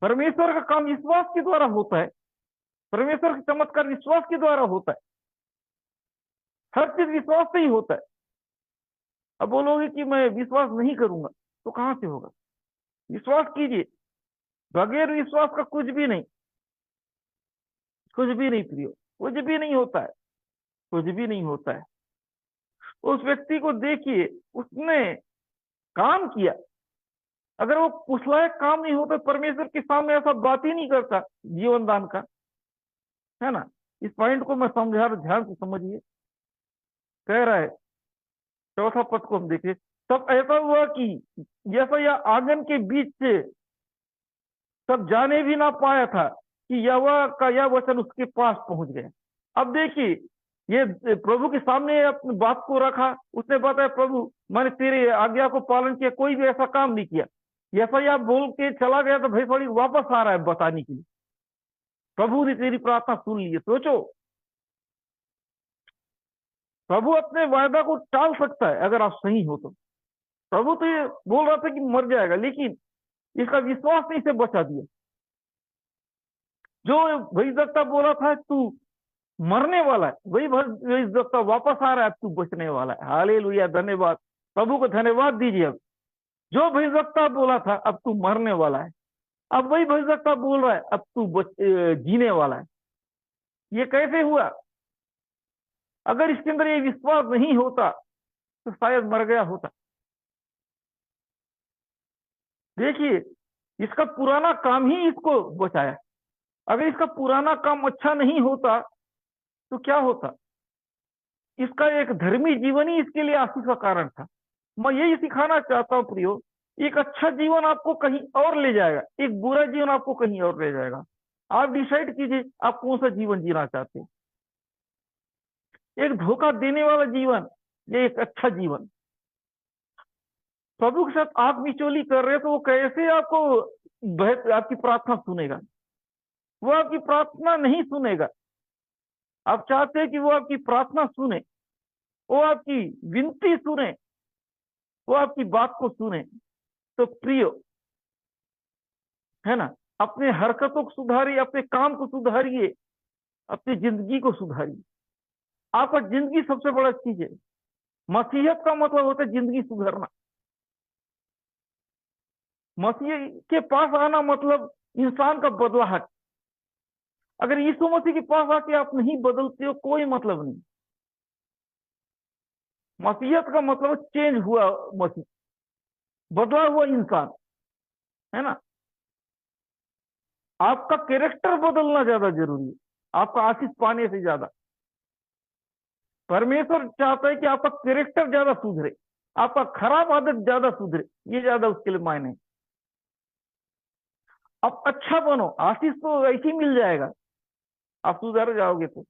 Speaker 1: परमेश्वर का काम विश्वास के द्वारा होता है। परमेश्वर का चमत्कार विश्वास के द्वारा होता है। हर चीज विश्वास से ही होता है। अब बोलोगे कि मैं विश्वास नहीं करूंगा, तो कहां से होगा? विश्वास कीजिए, बगैर विश्वास का कुछ भी नहीं, कुछ भी नहीं प्रियो, कुछ भी नहीं होता है, कुछ भी नहीं होता है। उस व्यक्ति को देखिए, उसने काम किया। अगर वो उस लायक काम नहीं होता, परमेश्वर के सामने ऐसा बात ही नहीं करता जीवन दान का, है ना। इस पॉइंट को मैं समझा रहा, ध्यान से समझिए। कह रहा है, चौथा पद को हम देखें। तब ऐसा हुआ कि यशायाह आंगन के बीच से तब जाने भी ना पाया था कि यहोवा का यह वचन उसके पास पहुंच गया। अब देखिए, ये प्रभु के सामने अपनी बात को रखा, उसने बताया प्रभु मैंने तेरे आज्ञा को पालन किया, कोई भी ऐसा काम नहीं किया। यशायाह बोल के चला गया तो भाई थोड़ी वापस आ रहा है बताने के लिए, प्रभु ने तेरी प्रार्थना सुन ली है। सोचो, प्रभु अपने वायदा को टाल सकता है अगर आप सही हो तो। प्रभु तो ये बोल रहा था कि मर जाएगा, लेकिन इसका विश्वास ने इसे बचा दिया। जो भविष्यवक्ता बोला था तू मरने वाला है, वही भविष्यवक्ता वापस आ रहा है, अब तू बचने वाला है। हालेलुया, धन्यवाद, प्रभु को धन्यवाद दीजिए। अब जो भविष्यवक्ता बोला था अब तू मरने वाला है, अब वही भविष्यवक्ता बोल रहा है अब तू जीने वाला है। ये कैसे हुआ? अगर इसके अंदर ये विश्वास नहीं होता तो शायद मर गया होता। देखिए, इसका पुराना काम ही इसको बचाया। अगर इसका पुराना काम अच्छा नहीं होता तो क्या होता? इसका एक धर्मी जीवन ही इसके लिए आशीष का कारण था। मैं यही सिखाना चाहता हूं प्रियो, एक अच्छा जीवन आपको कहीं और ले जाएगा, एक बुरा जीवन आपको कहीं और ले जाएगा। आप डिसाइड कीजिए आप कौन सा जीवन जीना चाहते हैं, एक धोखा देने वाला जीवन या एक अच्छा जीवन। प्रभु के साथ आप मिचोली कर रहे हो तो वो कैसे आपको आपकी प्रार्थना सुनेगा? वो आपकी प्रार्थना नहीं सुनेगा। आप चाहते हैं कि वो आपकी प्रार्थना सुने, वो आपकी विनती सुने, वो आपकी बात को सुने। तो प्रियो, है ना, अपने हरकतों को सुधारिए, अपने काम को सुधारिए, अपनी जिंदगी को सुधारिए। आपका जिंदगी सबसे बड़ा चीज है। मसीहत का मतलब होता है जिंदगी सुधारना। मसीह के पास आना मतलब इंसान का बदलाहट। अगर यीशु मसीह के पास आके आप नहीं बदलते हो, कोई मतलब नहीं। मसीहत का मतलब चेंज हुआ मसीह, बदला हुआ इंसान, है ना। आपका कैरेक्टर बदलना ज्यादा जरूरी है आपका आशीष पाने से ज्यादा। परमेश्वर चाहता है कि आपका कैरेक्टर ज्यादा सुधरे, आपका खराब आदत ज्यादा सुधरे, ये ज्यादा उसके लिए मायने। आप अच्छा बनो, आशीष तो ऐसे ही मिल जाएगा, आप सुधर जाओगे तो।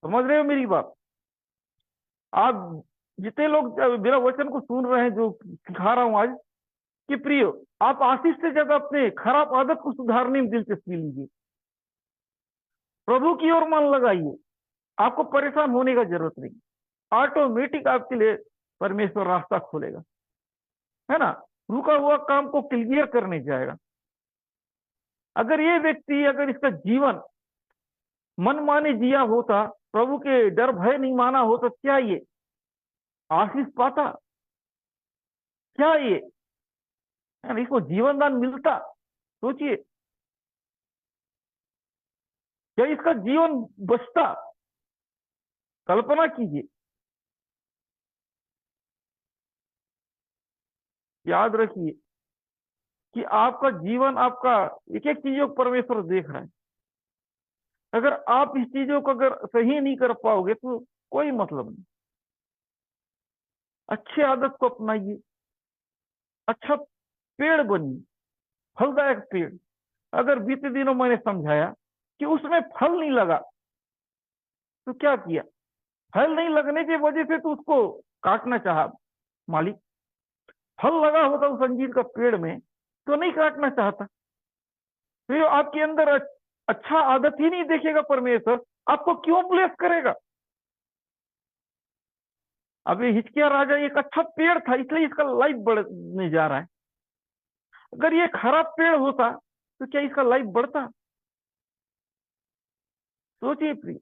Speaker 1: समझ रहे हो मेरी बात? आप जितने लोग मेरा वचन को सुन रहे हैं, जो सिखा रहा हूं आज, कि प्रियो आप आशीष से ज्यादा अपने खराब आदत को सुधारने में दिलचस्पी लीजिए, प्रभु की ओर मन लगाइए। आपको परेशान होने का जरूरत नहीं, ऑटोमेटिक आपके लिए परमेश्वर रास्ता खोलेगा, है ना। रुका हुआ काम को क्लियर करने जाएगा। अगर ये व्यक्ति, अगर इसका जीवन मनमाने जिया होता, प्रभु के डर भय नहीं माना होता, क्या ये आशीष पाता? क्या ये यानी इसको जीवन दान मिलता? सोचिए, क्या इसका जीवन बचता? कल्पना कीजिए। याद रखिए कि आपका जीवन, आपका एक एक चीजों को परमेश्वर देख रहा है। अगर आप इस चीजों को अगर सही नहीं कर पाओगे तो कोई मतलब नहीं। अच्छी आदत को अपनाइए, अच्छा पेड़ बनिए, फलदायक पेड़। अगर बीते दिनों मैंने समझाया कि उसमें फल नहीं लगा, तो क्या किया? फल नहीं लगने की वजह से तो उसको काटना चाहा मालिक। फल लगा होता उस अंजीर का पेड़ में तो नहीं काटना चाहता। तो ये आपके अंदर अच्छा आदत ही नहीं देखेगा परमेश्वर, आपको क्यों ब्लेस करेगा? अभी हिजकिया राजा एक अच्छा पेड़ था, इसलिए इसका लाइफ बढ़ने जा रहा है। अगर ये खराब पेड़ होता तो क्या इसका लाइफ बढ़ता? सोचिए प्रिय,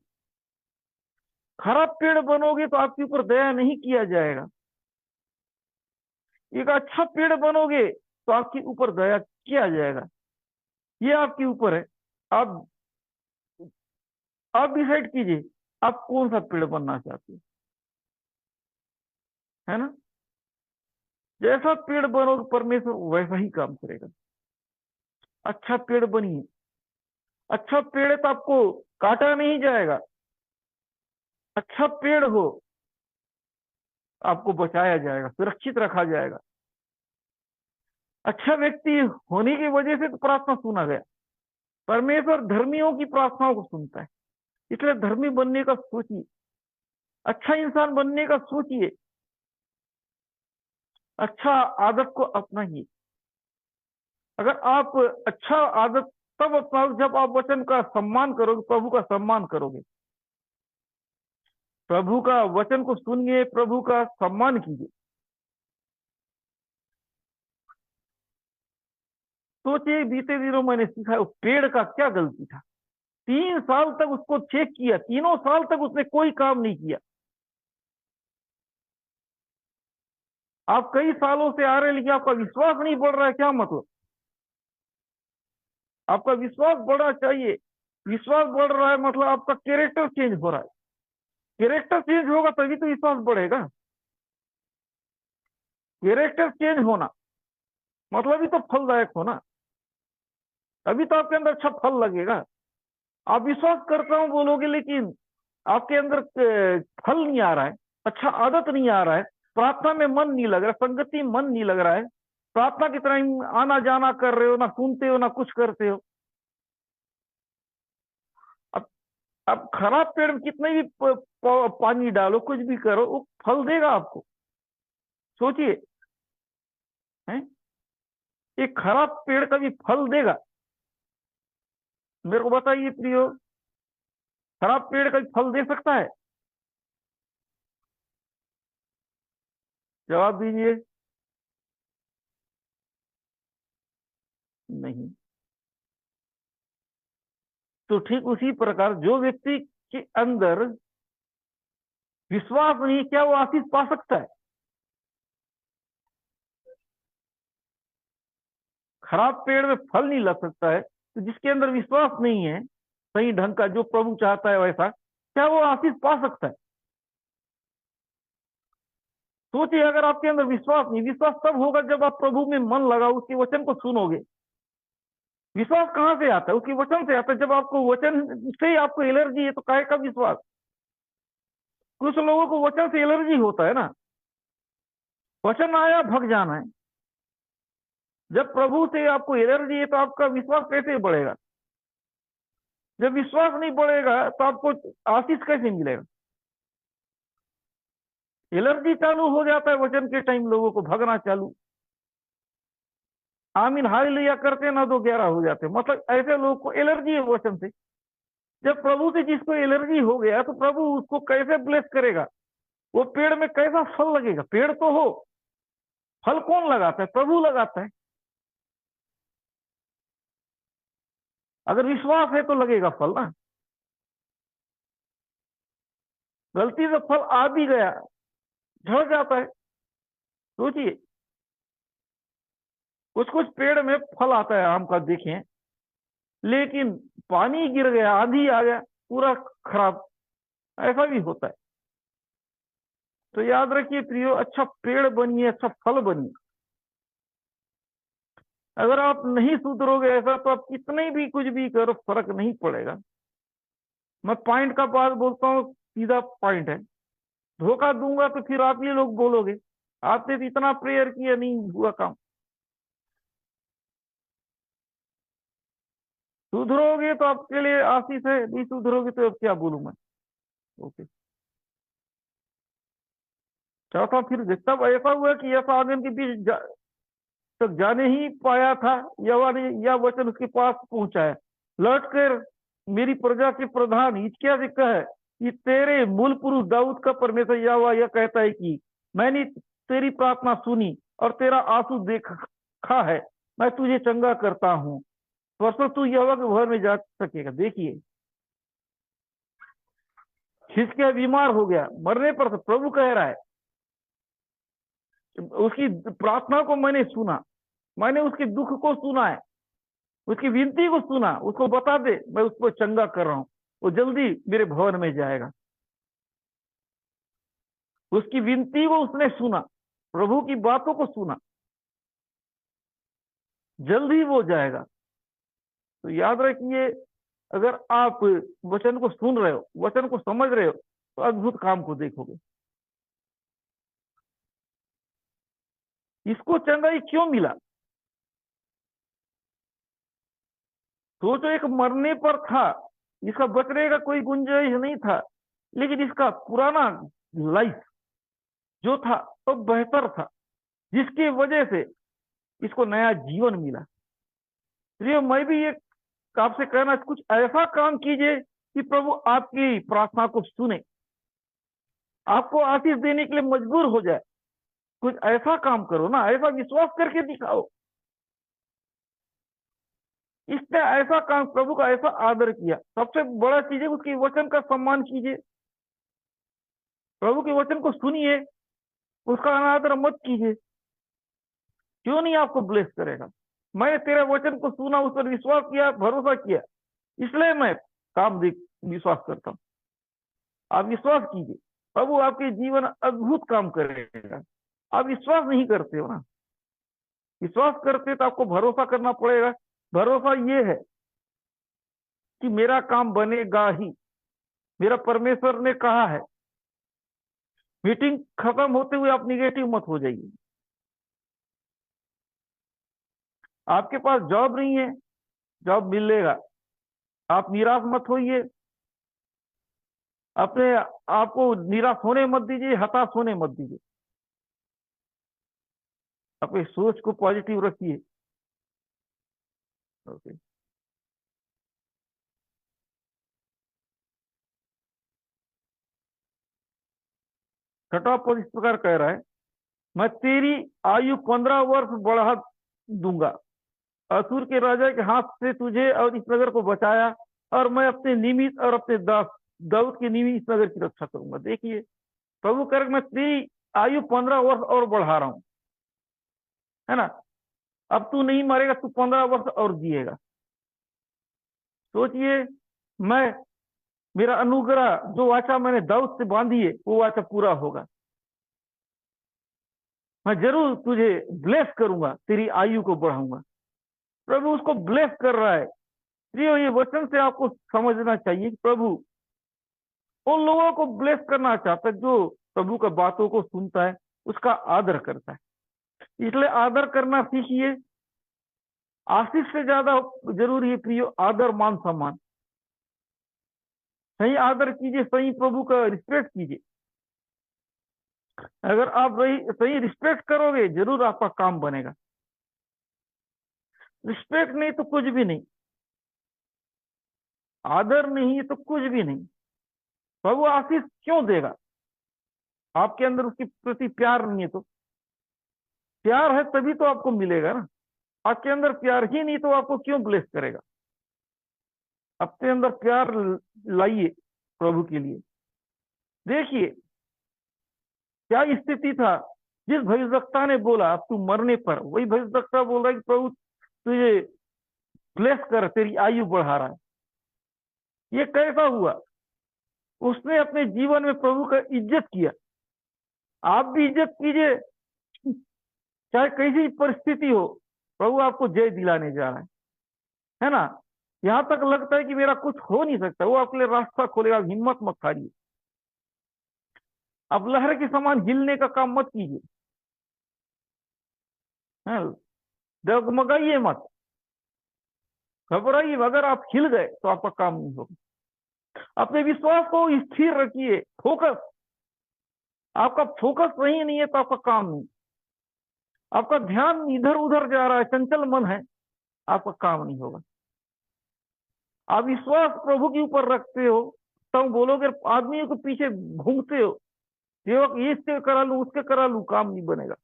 Speaker 1: खराब पेड़ बनोगे तो आपके ऊपर दया नहीं किया जाएगा। एक अच्छा पेड़ बनोगे तो आपके ऊपर दया किया जाएगा। ये आपके ऊपर है। आप आप डिसाइड कीजिए आप कौन सा पेड़ बनना चाहते हो, है ना? जैसा पेड़ बनोगे परमेश्वर वैसा ही काम करेगा। अच्छा पेड़ बनिए। अच्छा पेड़ है तो आपको काटा नहीं जाएगा। अच्छा पेड़ हो, आपको बचाया जाएगा, सुरक्षित रखा जाएगा। अच्छा व्यक्ति होने की वजह से तो प्रार्थना सुना गया। परमेश्वर धर्मियों की प्रार्थनाओं को सुनता है, इसलिए धर्मी बनने का सोचिए, अच्छा इंसान बनने का सोचिए, अच्छा आदत को अपनाइए। अगर आप अच्छा आदत तब अपनाओगे जब आप वचन का सम्मान करोगे, प्रभु का सम्मान करोगे। प्रभु का वचन को सुनिए, प्रभु का सम्मान कीजिए। सोचिए, बीते दिनों मैंने सीखा उस पेड़ का क्या गलती था। 3 साल तक उसको चेक किया, तीनों साल तक उसने कोई काम नहीं किया। आप कई सालों से आ रहे हैं लेकिन आपका विश्वास नहीं बढ़ रहा है, क्या मतलब? आपका विश्वास बढ़ना चाहिए। विश्वास बढ़ रहा है मतलब आपका कैरेक्टर चेंज हो रहा है। कैरेक्टर चेंज होगा तभी तो विश्वास बढ़ेगा। कैरेक्टर चेंज होना मतलब ही तो फलदायक होना, तभी तो आपके अंदर अच्छा फल लगेगा। आप विश्वास करता हूं बोलोगे लेकिन आपके अंदर फल नहीं आ रहा है, अच्छा आदत नहीं आ रहा है, प्रार्थना में मन नहीं लग रहा, संगति में मन नहीं लग रहा है, प्रार्थना की तरह आना जाना कर रहे हो, ना सुनते हो ना कुछ करते हो। अब अब खराब पेड़ में कितने भी पानी डालो, कुछ भी करो, वो फल देगा आपको। सोचिए, हैं? एक खराब पेड़ कभी फल देगा? मेरे को बताइए प्रियो, खराब पेड़ कभी फल दे सकता है? जवाब दीजिए। नहीं। तो ठीक उसी प्रकार जो व्यक्ति के अंदर विश्वास नहीं, क्या वो आशीष पा सकता है? खराब पेड़ में फल नहीं लग सकता है, तो जिसके अंदर विश्वास नहीं है सही ढंग का, जो प्रभु चाहता है वैसा, क्या वो आशीष पा सकता है? सोचिए, अगर आपके अंदर विश्वास नहीं, विश्वास तब होगा जब आप प्रभु में मन लगाओ, उसके वचन को सुनोगे। विश्वास कहां से आता है? उसके वचन से आता है। जब आपको वचन से ही आपको एलर्जी है तो काहे का विश्वास? कुछ लोगों को वचन से एलर्जी होता है ना, वचन आया भग जाना है। जब प्रभु से आपको एलर्जी है तो आपका विश्वास कैसे बढ़ेगा? जब विश्वास नहीं बढ़ेगा तो आपको आशीष कैसे मिलेगा? एलर्जी चालू हो जाता है वचन के टाइम, लोगों को भगना चालू। आमीन हालेलुया करते ना तो 11 हो जाते, मतलब ऐसे लोगों को एलर्जी है वचन से। जब प्रभु से जिसको एलर्जी हो गया तो प्रभु उसको कैसे ब्लेस करेगा? वो पेड़ में कैसा फल लगेगा? पेड़ तो हो, फल कौन लगाता है? प्रभु लगाता है। अगर विश्वास है तो लगेगा फल ना। गलती से फल आ भी गया, झड़ जाता है। सोचिए, कुछ कुछ पेड़ में फल आता है आम का, देखें, लेकिन पानी गिर गया, आंधी आ गया, पूरा खराब। ऐसा भी होता है। तो याद रखिए प्रियो, अच्छा पेड़ बनिए, अच्छा फल बनिए। अगर आप नहीं सुधरोगे ऐसा, तो आप कितने भी कुछ भी करो, फर्क नहीं पड़ेगा। मैं पॉइंट का बात बोलता हूँ, सीधा पॉइंट है। धोखा दूंगा तो फिर आप ये लोग बोलोगे आपने तो इतना प्रेयर किया, नहीं हुआ काम। सुधरोगे तो आपके लिए आशीष है, नहीं सुधरोगे तो अब क्या बोलूं मैं। ओके। चौथा, फिर तब ऐसा हुआ कि ऐसा आदमी के बीच तक जाने ही पाया था, यह वचन उसके पास पहुंचाया। लौट कर मेरी प्रजा के प्रधान हिजकिय्याह से कहे कि तेरे मूल पुरुष दाऊद का परमेश्वर यहोवा यह कहता है कि मैंने तेरी प्रार्थना सुनी और तेरा आंसू देखा है, मैं तुझे चंगा करता हूँ, परसों तू यहोवा के भवन में जा सकेगा। देखिए, हिजकिय्याह बीमार हो गया, मरने पर तो प्रभु कह रहा है, उसकी प्रार्थना को मैंने सुना, मैंने उसके दुख को सुना है, उसकी विनती को सुना, उसको बता दे मैं उसको चंगा कर रहा हूं, वो जल्दी मेरे भवन में जाएगा। उसकी विनती को उसने सुना, प्रभु की बातों को सुना, जल्दी वो जाएगा। तो याद रखिए, अगर आप वचन को सुन रहे हो, वचन को समझ रहे हो, तो अद्भुत काम को देखोगे। इसको चंगाई क्यों मिला? सोचो, एक मरने पर था, इसका बचने का कोई गुंजाइश नहीं था, लेकिन इसका पुराना लाइफ जो था तो बेहतर था, जिसकी वजह से इसको नया जीवन मिला। इसलिए मैं भी ये आपसे कहना, कुछ ऐसा काम कीजिए कि प्रभु आपकी प्रार्थना को सुने, आपको आशीष देने के लिए मजबूर हो जाए। कुछ ऐसा काम करो ना, ऐसा विश्वास करके दिखाओ। इसने ऐसा काम, प्रभु का ऐसा आदर किया। सबसे बड़ा चीज है उसके वचन का सम्मान कीजिए, प्रभु के वचन को सुनिए, उसका अनादर मत कीजिए। क्यों नहीं आपको ब्लेस करेगा? मैंने तेरे वचन को सुना, उस पर विश्वास किया, भरोसा किया, इसलिए मैं काम देख विश्वास करता हूं। आप विश्वास कीजिए, प्रभु आपके जीवन अद्भुत काम करेगा। आप विश्वास नहीं करते हो ना। विश्वास करते तो आपको भरोसा करना पड़ेगा। भरोसा ये है कि मेरा काम बनेगा ही, मेरा परमेश्वर ने कहा है। मीटिंग खत्म होते हुए आप निगेटिव मत हो जाइए। आपके पास जॉब नहीं है, जॉब मिलेगा, आप निराश मत होइए। अपने आपको निराश होने मत दीजिए, हताश होने मत दीजिए। अपनी सोच को पॉजिटिव रखिए। ओके। छठा पद इस प्रकार कह रहा है, मैं तेरी आयु 15 वर्ष बढ़ा दूंगा। असुर के राजा के हाथ से तुझे और इस नगर को बचाया, और मैं अपने निमित्त और अपने दास दाऊद के निमित्त इस नगर की रक्षा करूंगा। देखिए, प्रभु कर, मैं तेरी आयु 15 वर्ष और बढ़ा रहा हूं, है ना। अब तू नहीं मरेगा, तू 15 वर्ष और जिएगा। सोचिए, मैं, मेरा अनुग्रह, जो वाचा मैंने दाऊद से बांधी है, वो वाचा पूरा होगा। मैं जरूर तुझे ब्लेस करूंगा, तेरी आयु को बढ़ाऊंगा। प्रभु उसको ब्लेस कर रहा है। प्रियो, ये वचन से आपको समझना चाहिए कि प्रभु उन लोगों को ब्लेस करना चाहता है जो प्रभु का बातों को सुनता है, उसका आदर करता है। इसलिए आदर करना सीखिए। आशीष से ज्यादा जरूरी है प्रियो आदर, मान सम्मान। सही आदर कीजिए, सही प्रभु का रिस्पेक्ट कीजिए। अगर आप सही रिस्पेक्ट करोगे, जरूर आपका काम बनेगा। रिस्पेक्ट नहीं तो कुछ भी नहीं, आदर नहीं तो कुछ भी नहीं। प्रभु आशीष क्यों देगा? आपके अंदर उसके प्रति प्यार नहीं है तो। प्यार है तभी तो आपको मिलेगा ना। आपके अंदर प्यार ही नहीं तो आपको क्यों ब्लेस करेगा? अपने अंदर प्यार लाइए प्रभु के लिए। देखिए क्या स्थिति था, जिस भविष्यवक्ता ने बोला अब तू मरने पर, वही भविष्यवक्ता बोल रहा है कि प्रभु तुझे ब्लेस कर, तेरी आयु बढ़ा रहा है। ये कैसा हुआ? उसने अपने जीवन में प्रभु का इज्जत किया। आप भी इज्जत कीजिए, चाहे कैसी परिस्थिति हो, प्रभु आपको जय दिलाने जा रहा है ना। यहां तक लगता है कि मेरा कुछ हो नहीं सकता, वो आपके लिए रास्ता खोलेगा। हिम्मत मत हारिए, अब लहर के समान हिलने का काम मत कीजिए, डगमगाइए मत, घबराइए। अगर आप हिल गए तो आपका काम नहीं होगा। अपने विश्वास को स्थिर रखिए, फोकस। आपका फोकस सही नहीं है तो आपका काम नहीं। आपका ध्यान इधर उधर जा रहा है, चंचल मन है, आपका काम नहीं होगा। आप विश्वास प्रभु के ऊपर रखते हो, तब बोलोगे आदमियों के पीछे घूमते हो, सेवक ये इसके करा लू, उसके करा लू, काम नहीं बनेगा।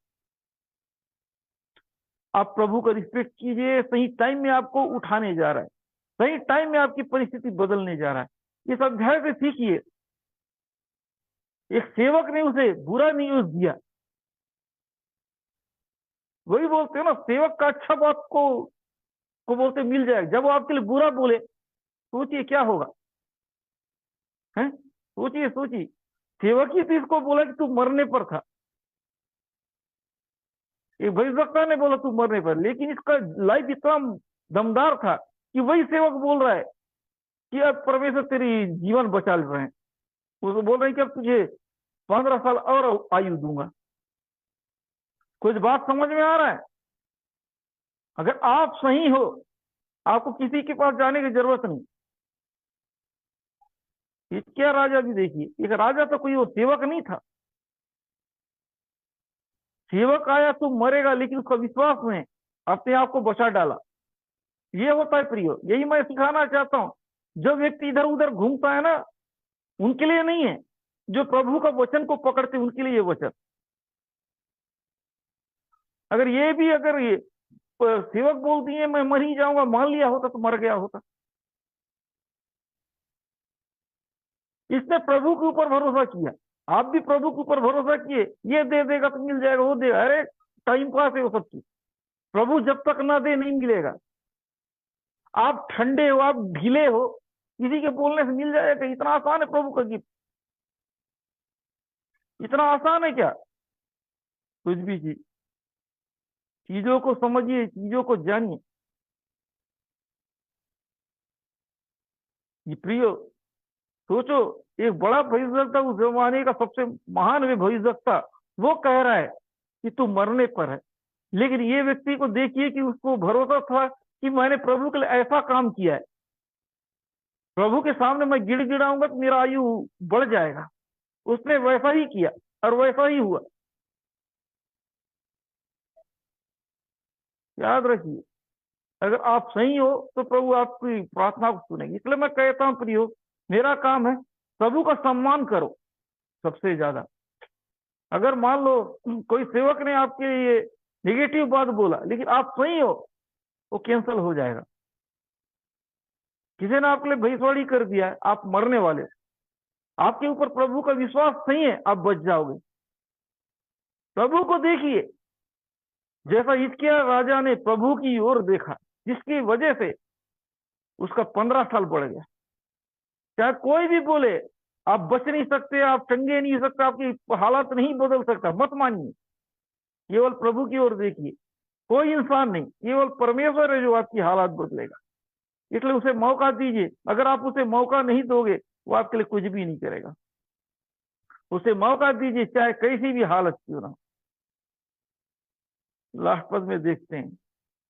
Speaker 1: आप प्रभु का रिस्पेक्ट कीजिए। सही टाइम में आपको उठाने जा रहा है, सही टाइम में आपकी परिस्थिति बदलने जा रहा है। इस अध्याय से सीखिए, एक सेवक ने उसे बुरा न्यूज दिया। वही बोलते हो ना, सेवक का अच्छा बात को बोलते मिल जाएगा। जब वो आपके लिए बुरा बोले, सोचिए क्या होगा, है? सोचिए सोचिए, सेवक ही तो इसको बोला कि तू मरने पर था। एक भविष्यवक्ता ने बोला तू मरने पर, लेकिन इसका लाइफ इतना दमदार था कि वही सेवक बोल रहा है कि अब परमेश्वर तेरी जीवन बचा रहे हैं। वो बोल रहे हैं कि अब तुझे 15 साल और आयु दूंगा। कुछ बात समझ में आ रहा है? अगर आप सही हो, आपको किसी के पास जाने की जरूरत नहीं। क्या राजा भी देखिए, एक राजा तो कोई वो सेवक नहीं था। सेवक आया तू मरेगा, लेकिन उसका विश्वास में अपने आप को बचा डाला। ये होता है प्रियो, यही मैं सिखाना चाहता हूं। जो व्यक्ति इधर उधर घूमता है ना, उनके लिए नहीं है। जो प्रभु का वचन को पकड़ते उनके लिए ये वचन। अगर ये भी अगर ये सेवक बोल दिए मैं मर ही जाऊंगा, मान लिया होता तो मर गया होता। इसने प्रभु के ऊपर भरोसा किया। आप भी प्रभु के ऊपर भरोसा किए, ये दे देगा तो मिल जाएगा, वो देगा, अरे टाइम पास है वो सब चीज। प्रभु जब तक ना दे नहीं मिलेगा। आप ठंडे हो, आप ढीले हो, किसी के बोलने से मिल जाएगा? इतना आसान है प्रभु का गिफ्ट? इतना आसान है क्या? कुछ भी चीज, चीजों को समझिए, चीजों को जानिए। ये प्रियो, सोचो, एक बड़ा भविष्यवक्ता, उस जमाने का सबसे महान भविष्यवक्ता, वो कह रहा है कि तू मरने पर है। लेकिन ये व्यक्ति को देखिए कि उसको भरोसा था कि मैंने प्रभु के लिए ऐसा काम किया है, प्रभु के सामने मैं गिड़गिड़ाऊंगा तो मेरा आयु बढ़ जाएगा। उसने वैसा ही किया और वैसा ही हुआ। याद रखिए, अगर आप सही हो तो प्रभु आपकी प्रार्थना को सुनेंगे। इसलिए मैं कहता हूं प्रियो, मेरा काम है प्रभु का सम्मान करो सबसे ज्यादा। अगर मान लो कोई सेवक ने आपके लिए नेगेटिव बात बोला, लेकिन आप सही हो, वो कैंसिल हो जाएगा। किसी ने आपके लिए भविष्यवाणी कर दिया है, आप मरने वाले, आपके ऊपर प्रभु का विश्वास सही है, आप बच जाओगे। प्रभु को देखिए, जैसा हिजकिय्याह राजा ने प्रभु की ओर देखा, जिसकी वजह से उसका 15 साल बढ़ गया। चाहे कोई भी बोले आप बच नहीं सकते, आप टंगे नहीं सकते, आपकी हालत नहीं बदल सकता, मत मानिए। केवल प्रभु की ओर देखिए, कोई इंसान नहीं, केवल परमेश्वर है जो आपकी हालत बदलेगा। इसलिए उसे मौका दीजिए। अगर आप उसे मौका नहीं दोगे, वो आपके लिए कुछ भी नहीं करेगा। उसे मौका दीजिए, चाहे कैसी भी हालत क्यों ना हो। लास्ट पद में देखते हैं,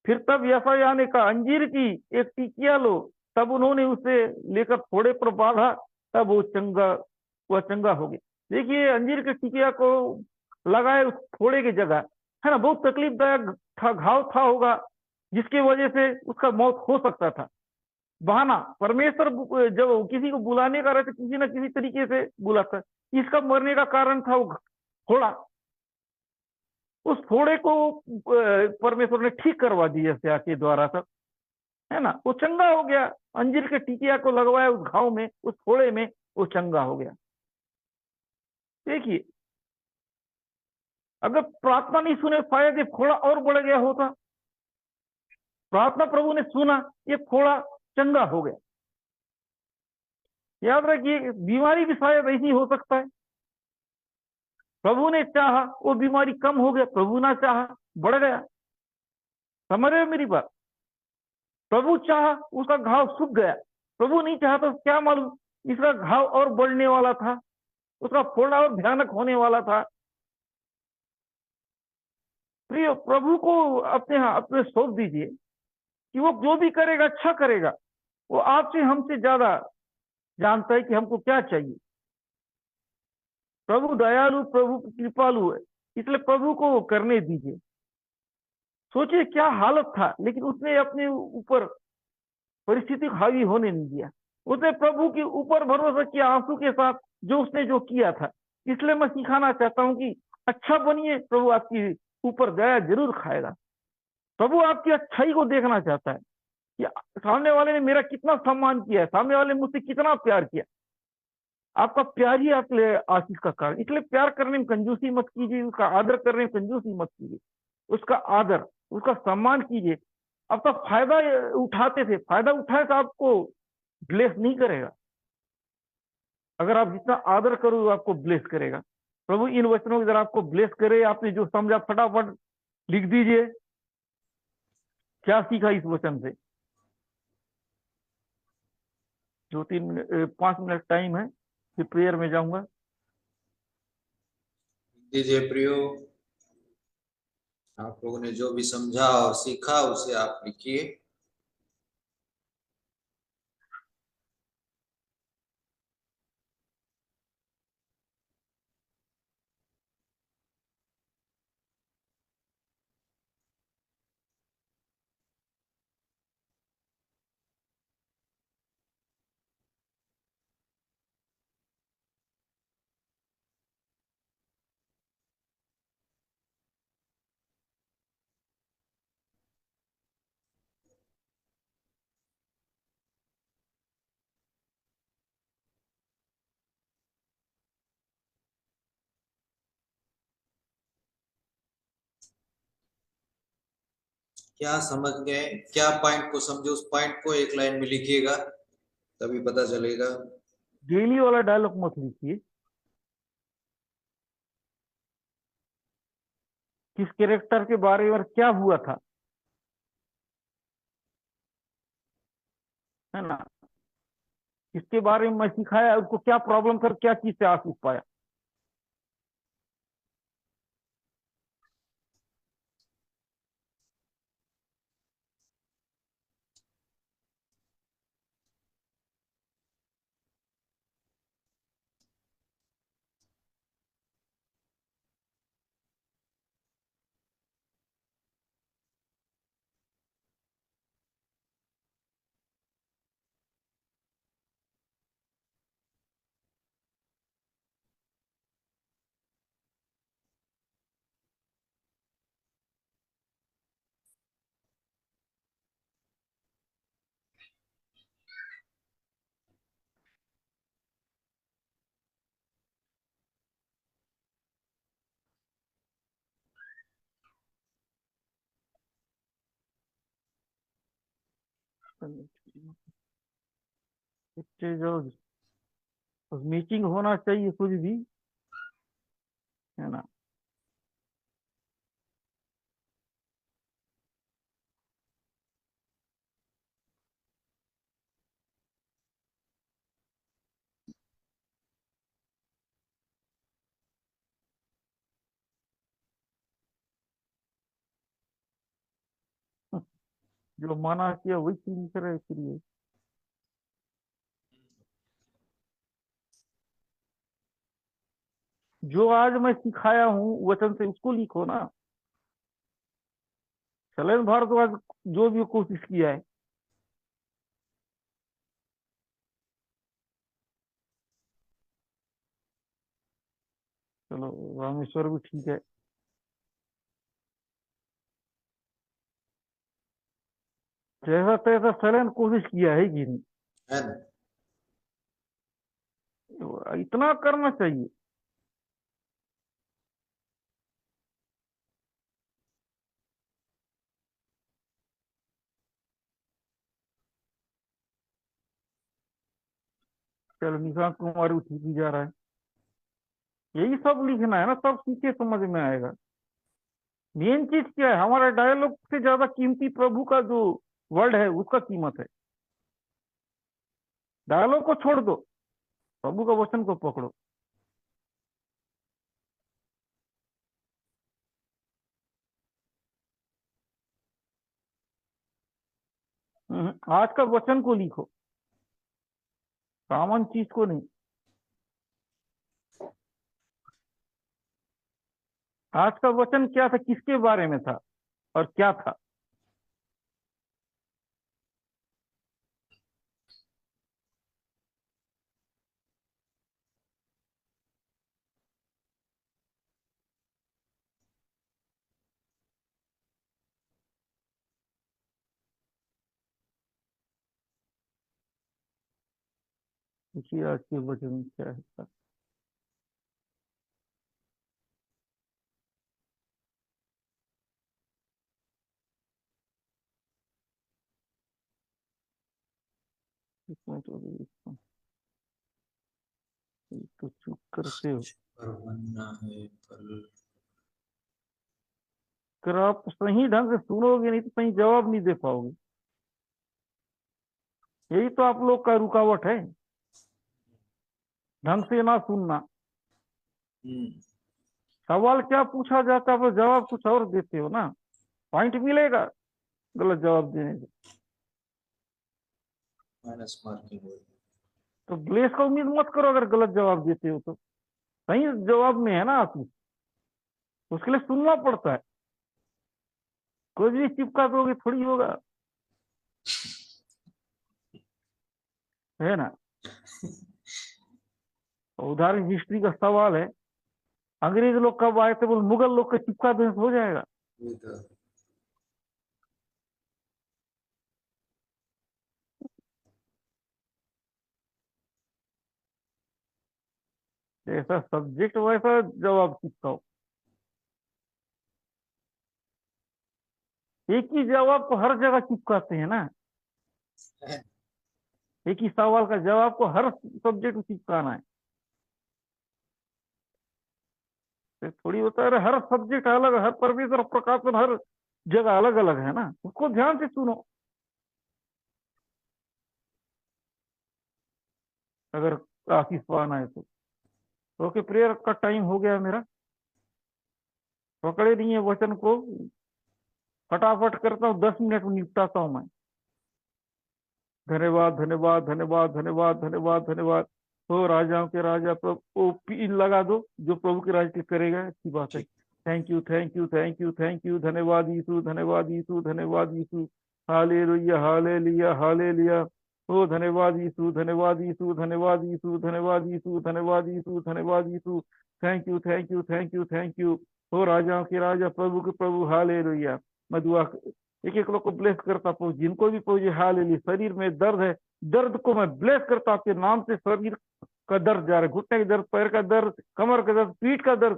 Speaker 1: फिर तब यशायाह ने कहा अंजीर की एक टिकिया लो। तब उन्होंने उसे लेकर फोड़े पर बांधा, तब वह चंगा हो गया। देखिए, अंजीर के टिकिया को लगाए उस फोड़े की जगह, है ना। बहुत तकलीफदायक था, घाव था होगा, जिसकी वजह से उसका मौत हो सकता था। बहाना, परमेश्वर जब किसी को बुलाने का रहता, किसी न किसी तरीके से बुलाता। इसका मरने का कारण था वो फोड़ा। उस फोड़े को परमेश्वर ने ठीक करवा दिया यशायाह के द्वारा। है ना, वो चंगा हो गया। अंजीर के टिकिया को लगवाया उस घाव में, उस फोड़े में, वो चंगा हो गया। देखिए, अगर प्रार्थना नहीं सुने शायद ये फोड़ा और बढ़ गया होता। प्रार्थना प्रभु ने सुना, ये फोड़ा चंगा हो गया। याद रखिए, बीमारी भी शायद ऐसी हो सकता है। प्रभु ने चाहा वो बीमारी कम हो गया, प्रभु ना चाहा बढ़ गया। समझ रहे हो मेरी बात? प्रभु चाहा उसका घाव सूख गया, प्रभु नहीं चाहा तो क्या मालूम इसका घाव और बढ़ने वाला था, उसका फोड़ा और भयानक होने वाला था। प्रिय, प्रभु को अपने सौंप दीजिए कि वो जो भी करेगा अच्छा करेगा। वो आपसे हमसे ज्यादा जानता है कि हमको क्या चाहिए। प्रभु दयालु, प्रभु कृपालु है, इसलिए प्रभु को वो करने दीजिए। सोचिए क्या हालत था, लेकिन उसने अपने ऊपर परिस्थिति हावी होने नहीं दिया। उसने प्रभु के ऊपर भरोसा किया आंसू के साथ, जो किया था। इसलिए मैं सिखाना चाहता हूं कि अच्छा बनिए, प्रभु आपकी ऊपर दया जरूर खाएगा। प्रभु आपकी अच्छाई को देखना चाहता है कि सामने वाले ने मेरा कितना सम्मान किया है, सामने वाले ने मुझसे कितना प्यार किया। आपका प्यार ही आपके लिए आशीष का कारण। इसलिए प्यार करने में कंजूसी मत कीजिए, उसका आदर करने में कंजूसी मत कीजिए। उसका आदर, उसका सम्मान कीजिए। अब तक फायदा उठाते थे, फायदा उठाए तो आपको ब्लेस नहीं करेगा। अगर आप जितना आदर करो आपको ब्लेस करेगा। प्रभु इन वचनों की तरह आपको ब्लेस करे। आपने जो समझा फटाफट लिख दीजिए, क्या सीखा इस वचन से। 5 मिनट टाइम है, फिर प्रेयर में जाऊंगा।
Speaker 2: दीजिए प्रियो, आप लोगों ने जो भी समझा और सीखा उसे आप लिखिए। क्या समझ गए, क्या पॉइंट को समझे, उस पॉइंट को एक लाइन में लिखिएगा, तभी पता चलेगा।
Speaker 1: डेली वाला डायलॉग मत लिखिए। किस कैरेक्टर के बारे में क्या हुआ था, है ना, किसके बारे में मैं सिखाया, उसको क्या प्रॉब्लम कर, क्या चीज से आशीष पाया। इससे जो मीटिंग होना चाहिए कुछ भी, है ना। जो माना किया वही चीज लिख रहे इसलिए। जो आज मैं सिखाया हूँ वचन से, उसको लिखो ना। शैलेंद्र भारद्वाज जो भी कोशिश किया है, चलो रामेश्वर भी ठीक है। जैसा तैसा चलन कोशिश किया है कि नहीं,
Speaker 2: है ना।
Speaker 1: इतना करना चाहिए। चलो निशांत कुमार ठीक ही जा रहा है। यही सब लिखना है ना, सब सीखे समझ में आएगा। मेन चीज क्या है, हमारा डायलॉग से ज्यादा कीमती प्रभु का जो वर्ड है उसका कीमत है। डायलॉग को छोड़ दो, प्रभु का वचन को पकड़ो। आज का वचन को लिखो, कॉमन चीज को नहीं। आज का वचन क्या था, किसके बारे में था और क्या था? देखिए आज के वचन में क्या है। इसमें तो चुप करते हो।
Speaker 2: पर बनना है फल।
Speaker 1: अगर आप सही ढंग से सुनोगे नहीं तो सही जवाब नहीं दे पाओगे। यही तो आप लोग का रुकावट है, ढंग से ना सुनना। सवाल क्या पूछा जाता है, वो जवाब कुछ और देते हो ना, पॉइंट मिलेगा गलत जवाब देने से।
Speaker 2: माइनस मार्किंग हो।
Speaker 1: तो ग्लेस का उम्मीद मत करो अगर गलत जवाब देते हो तो। सही जवाब में है ना आप, उसके लिए सुनना पड़ता है। कोई भी चिपका दोगे थोड़ी होगा, है ना। उदाहरण हिस्ट्री का सवाल है, अंग्रेज लोग कब आए थे, बोल मुगल लोग का चिपका देने से हो जाएगा?
Speaker 2: ये तो
Speaker 1: जैसा सब्जेक्ट वैसा जवाब चिपकाओ। एक ही जवाब को हर जगह चिपकाते हैं ना,
Speaker 2: है।
Speaker 1: एक ही सवाल का जवाब को हर सब्जेक्ट में चिपकाना है। तो थोड़ी होता है, हर सब्जेक्ट अलग, हर प्रोफेसर और प्रकाशन हर जगह अलग अलग है ना, उसको ध्यान से सुनो। अगर आशीष पाना है तो ओके, प्रेयर का टाइम हो गया मेरा। पकड़े नहीं है वचन को, फटाफट करता हूँ, 10 मिनट में निपटाता हूँ मैं। धन्यवाद धन्यवाद धन्यवाद धन्यवाद धन्यवाद धन्यवाद। तो राजाओं के राजा प्रभु, ओ पीन लगा दो, जो प्रभु के राज के करेगा, अच्छी बात है।
Speaker 2: ठीक।
Speaker 1: Thank you thank you thank you thank you, धन्यवाद यीशु धन्यवाद यीशु धन्यवाद यीशु। Hallelujah hallelujah hallelujah. ओ धन्यवाद यीशु धन्यवाद यीशु धन्यवाद यीशु धन्यवाद यीशु धन्यवाद यीशु धन्यवाद Yeshu. Thank you thank you thank you thank you. ओ राजाओं के राजा प्रभु के प्रभु, हालेलुया। मैं दुआ एक एक लोग को ब्लेस करता पहुंच, जिनको भी पहुंचे हालेलुया। शरीर में दर्द है, दर्द को मैं ब्लेस करता आपके नाम से। शरीर का दर्द जा रहा है, घुटने का दर्द, पैर का दर्द, कमर का दर्द, पीठ का दर्द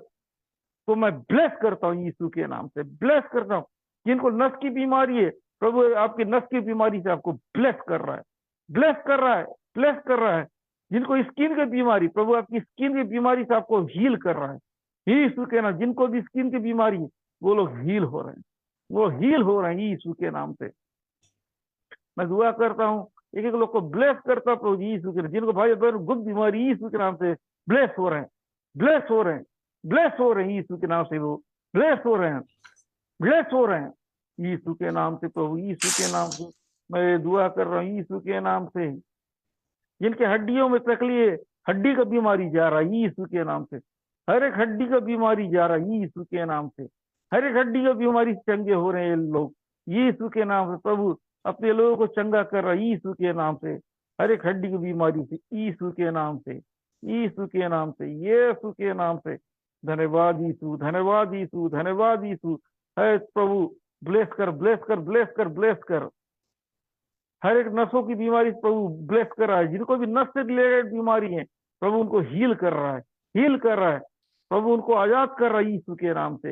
Speaker 1: को मैं ब्लेस करता हूँ यीशु के नाम से, ब्लेस करता हूँ। जिनको नस की बीमारी है, प्रभु आपकी नस की बीमारी से आपको ब्लेस कर रहा है, ब्लेस कर रहा है, ब्लेस कर रहा है। जिनको स्किन की बीमारी, प्रभु आपकी स्किन की बीमारी से आपको हील कर रहा है यीशु के नाम। जिनको भी स्किन की बीमारी है वो लोग हील हो रहे हैं, वो हील हो रहे हैं यीशु के नाम से। मैं दुआ करता हूँ, एक एक लोग को ब्लेस करता प्रभु यीशु के, जिनको भाई बहन गुप्त बीमारी यीशु के नाम से ब्लेस हो रहे हैं, ब्लेस हो रहे हैं, ब्लेस हो रहे हैं यीशु के नाम से। वो ब्लेस हो रहे हैं, ब्लेस हो रहे हैं यीशु के नाम से। प्रभु यीशु के नाम से मैं दुआ कर रहा हूँ यीशु के नाम से। जिनके हड्डियों में तकलीफ, हड्डी का बीमारी जा रहा है यीशु के नाम से। हर एक हड्डी का बीमारी जा रहा है यीशु के नाम से। हर एक हड्डी का बीमारी से चंगे हो रहे हैं लोग यीशु के नाम से। प्रभु अपने लोगों को चंगा कर रहा है यीशु के नाम से, हर एक हड्डी की बीमारी से यीशु के नाम से, यीशु के नाम से, यीशु के नाम से। धन्यवाद यीशु धन्यवाद यीशु धन्यवाद यीशु। है प्रभु, ब्लेस कर ब्लेस कर ब्लेस कर ब्लेस कर। हर एक नसों की बीमारी से प्रभु ब्लेस कर रहा है। जिनको भी नस से रिलेटेड बीमारी है प्रभु उनको हील कर रहा है, हील कर रहा है प्रभु, उनको आजाद कर रहा है यीशु के नाम से।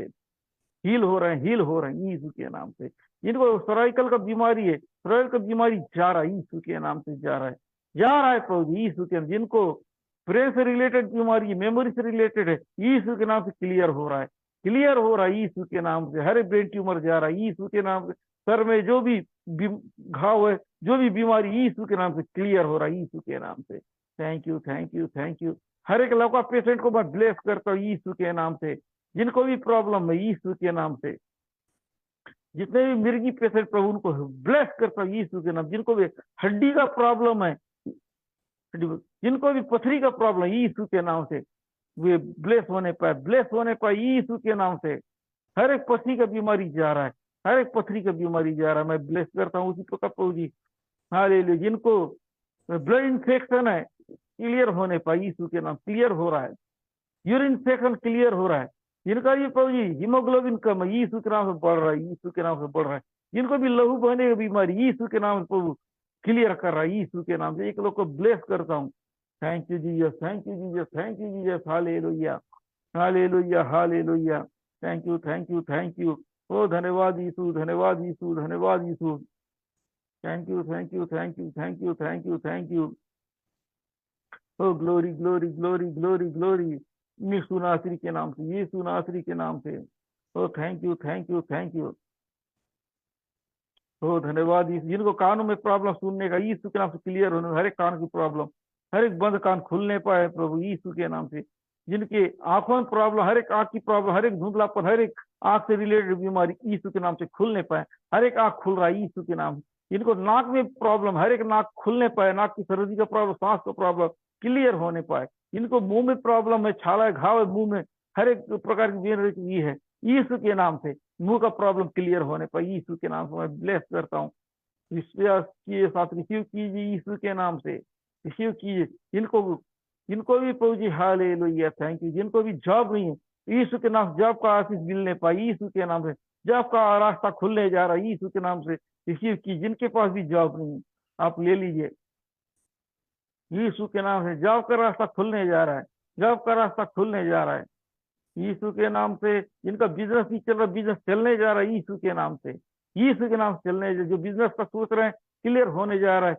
Speaker 1: हील हो रहे हैं, हील हो रहे हैं यीशु के नाम से। जिनको सर्वाइकल का बीमारी है, सर्वाइकल का बीमारी जा रहा है यीशु के नाम से, जा रहा है, जा रहा है प्रभु यीशु के नाम। जिनको ब्रेन से रिलेटेड बीमारी, मेमोरी से रिलेटेड है, यीशु के नाम से क्लियर हो रहा है, क्लियर हो रहा है यीशु के नाम से। हर एक ब्रेन ट्यूमर जा रहा है यीशु के नाम से। सर में जो भी घाव है, जो भी बीमारी, यीशु के नाम से क्लियर हो रहा है यीशु के नाम से। Thank you, thank you, thank you. हर एक लौका पेशेंट को मैं ब्लेस करता हूँ यीशु के नाम से। जिनको भी प्रॉब्लम है यीशु के नाम से, जितने भी मिर्गी पेशेंट प्रभु उनको ब्लेस करता हूँ यीशु के नाम। जिनको भी हड्डी का प्रॉब्लम है, जिनको भी पथरी का प्रॉब्लम है यीशु के नाम से, वे ब्लेस होने पाए, ब्लेस होने पाए यीशु के नाम से। हर एक पथरी का बीमारी जा रहा है, हर एक पथरी का बीमारी जा रहा है, मैं ब्लेस करता हूँ उसी प्रकार प्रभु जी। हालेलुया। जिनको ब्लड इन्फेक्शन है क्लियर होने पाए यीशु के नाम, क्लियर हो रहा है। यूरिन इन्फेक्शन क्लियर हो रहा है। जिनका ये प्रभु जी हीमोग्लोबिन कम है यीशु के नाम से बढ़ रहा है, यीशु के नाम से बढ़ रहा है। जिनको भी लहू बहने की बीमारी यीशु के नाम से प्रभु क्लियर कर रहा है यीशु के नाम से। एक लोग को ब्लेस करता हूँ। Thank you Jesus, thank you Jesus, thank you Jesus. Hallelujah, hallelujah, hallelujah. Thank you, thank you, thank you. ओ धन्यवाद यीशु, धन्यवाद यीशु, धन्यवाद Yeshu. Thank you, thank you, thank you, thank you, thank you, thank you. Oh glory, glory, glory, glory, glory. Yeshu नासरी के नाम से, यीशु नासरी के नाम से। Oh thank you, thank you, thank you. ओ धन्यवाद यीशु। जिनको कानों में प्रॉब्लम सुनने का यीशु के नाम से क्लियर होने, हर एक कान की प्रॉब्लम, हर एक बंद कान खुलने पाए प्रभु यीशु के नाम से। जिनके आंखों में प्रॉब्लम, हर एक आंख की प्रॉब्लम, हर एक धुंधलापन, हर एक आंख से रिलेटेड बीमारी यीशु के नाम से खुलने पाए। हर एक आंख खुल रहा है यीशु के नाम से। जिनको नाक में प्रॉब्लम, हर एक नाक खुलने पाए, नाक की सर्दी का प्रॉब्लम, सांस का प्रॉब्लम क्लियर होने पाए। जिनको मुंह में प्रॉब्लम है, छाला है, घाव है मुंह में, हर एक प्रकार की बीमारी है यीशु के नाम से, मुंह का प्रॉब्लम क्लियर होने पर यीशु के नाम से मैं ब्लेस करता हूँ। विश्वास किए साथ रिसीव कीजिए यीशु के नाम से, रिसीव कीजिए। जिनको जिनको भी प्रभु जी हालेलुया, थैंक यू। जिनको भी जॉब नहीं है यीशु के नाम से जॉब का आशीष मिलने पाए यीशु के नाम से। जॉब का रास्ता खुलने जा रहा है यीशु के नाम से, रिसीव कीजिए। जिनके पास भी जॉब नहीं है आप ले लीजिए यीशु के नाम से। जॉब का रास्ता खुलने जा रहा है, जॉब का रास्ता खुलने जा रहा है यीशु के नाम से। जिनका बिजनेस नहीं चल रहा, बिजनेस चलने जा रहा है यीशु के नाम से, यीशु के नाम से चलने, जो बिजनेस का सोच रहे हैं क्लियर होने जा रहा है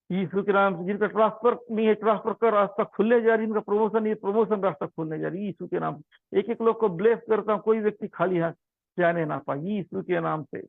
Speaker 1: यीशु के नाम से। जिनका ट्रांसफर नहीं है, ट्रांसफर का रास्ता खुलने जा रही है। जिनका प्रमोशन नहीं है, प्रमोशन रास्ता खुलने जा रही है यीशु के नाम से। एक एक लोग को ब्लेस करता हूँ, कोई व्यक्ति खाली हाथ जाने ना पाए यीशु के नाम से,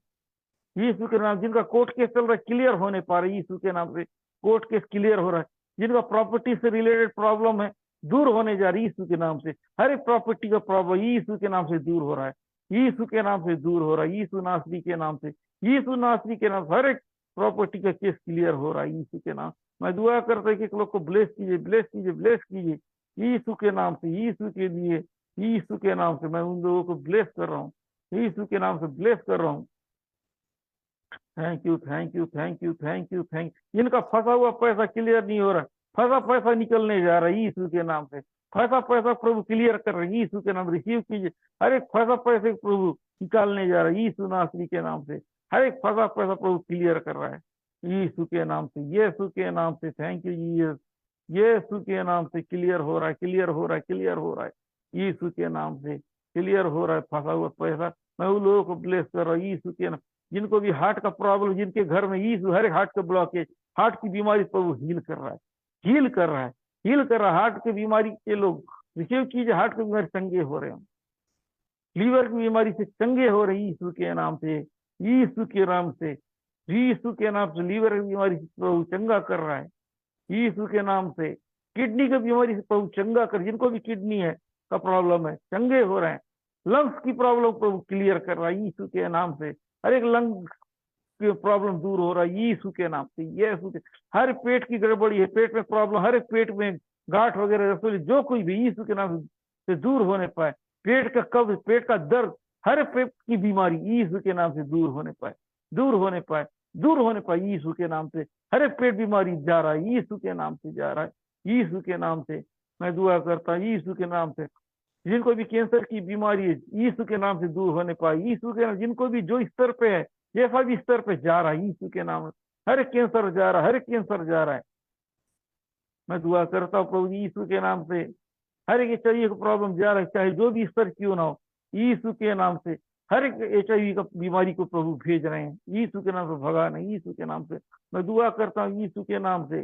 Speaker 1: यीशु के नाम। जिनका कोर्ट केस चल रहा है क्लियर होने पा रहा है यीशु के नाम से, कोर्ट केस क्लियर हो रहा है। जिनका प्रॉपर्टी से रिलेटेड प्रॉब्लम है दूर होने जा रही है यीशु के नाम से। हर एक प्रॉपर्टी का प्रॉब्लम यीशु के नाम से दूर हो रहा है, यीशु के नाम से दूर हो रहा है, यीशु नासरी के नाम से, यीशु नासरी के नाम से। हर एक प्रॉपर्टी का केस क्लियर हो रहा है यीशु के नाम। मैं दुआ करता हूँ कि एक लोग को ब्लेस कीजिए, ब्लेस कीजिए, ब्लेस कीजिए यीशु के नाम से, यीशु के लिए, यीशु के नाम से मैं उन लोगों को ब्लेस कर रहा हूँ, यीशु के नाम से ब्लेस कर रहा हूँ। Thank you, thank you, thank you, thank you, thank. जिनका फंसा हुआ पैसा क्लियर नहीं हो रहा, फंसा पैसा निकलने जा रहा है यीशु के नाम से। फंसा पैसा प्रभु क्लियर कर रहे हैं यीशु के नाम, रिसीव कीजिए। हर एक फंसा पैसे प्रभु निकालने जा रहा है यीशु नासरी के नाम से। हर एक फंसा पैसा प्रभु क्लियर कर रहा है यीशु के नाम से, यीशु के नाम से। थैंक यू जीसस, यीशु के नाम से क्लियर हो रहा है, क्लियर हो रहा है, क्लियर हो रहा है यीशु के नाम से, क्लियर हो रहा है फंसा हुआ पैसा। मैं उन लोगों को ब्लेस कर रहा हूँ यीशु के नाम। जिनको भी हार्ट का प्रॉब्लम, जिनके घर में यीशु हर एक हार्ट का ब्लॉकेज, हार्ट की बीमारी प्रभु हील कर रहा है, हील कर रहा है, हील कर रहा है। हार्ट की बीमारी के लोग रिसीव कीजिए, हार्ट की बीमारी चंगे हो रहे हैं, लीवर की बीमारी से चंगे हो रहे यीशु के नाम से, यीशु के नाम से, यीशु के नाम से। लीवर की बीमारी से प्रभु चंगा कर रहा है यीशु के नाम से। किडनी की बीमारी से प्रभु चंगा कर, जिनको भी किडनी है का प्रॉब्लम है चंगे हो रहे हैं। लंग्स की प्रॉब्लम प्रभु क्लियर कर रहा है यीशु के नाम से। हर एक लंग की प्रॉब्लम दूर हो रहा है यीशु के नाम से, यीशु के। हर पेट की गड़बड़ी है, पेट में प्रॉब्लम, हर एक पेट में गांठ वगैरह रसोली जो कोई भी यीशु के नाम से दूर होने पाए। पेट का कब्ज, पेट का दर्द, हर पेट की बीमारी यीशु के नाम से दूर होने पाए, दूर होने पाए, दूर होने पाए यीशु के नाम से। हर एक पेट बीमारी जा रहा है यीशु के नाम से, जा रहा है यीशु के नाम से। मैं दुआ करता हूँ यीशु के नाम से। जिनको भी कैंसर की बीमारी है यीशु के नाम से दूर होने पाए, यीशु के नाम। जिनको भी जो स्तर पे है, जैसा भी स्तर पे जा रहा है यीशु के नाम, हर एक कैंसर जा रहा है, हर एक कैंसर जा रहा है। मैं दुआ करता हूँ प्रभु जी यीशु के नाम से हर एक HIV का प्रॉब्लम जा रहा है, चाहे जो भी स्तर क्यों ना हो, यीशु के नाम से हर एक HIV का बीमारी को प्रभु भेज रहे हैं, यीशु के नाम से भगाना, यीशु के नाम से मैं दुआ करता हूँ, यीशु के नाम से,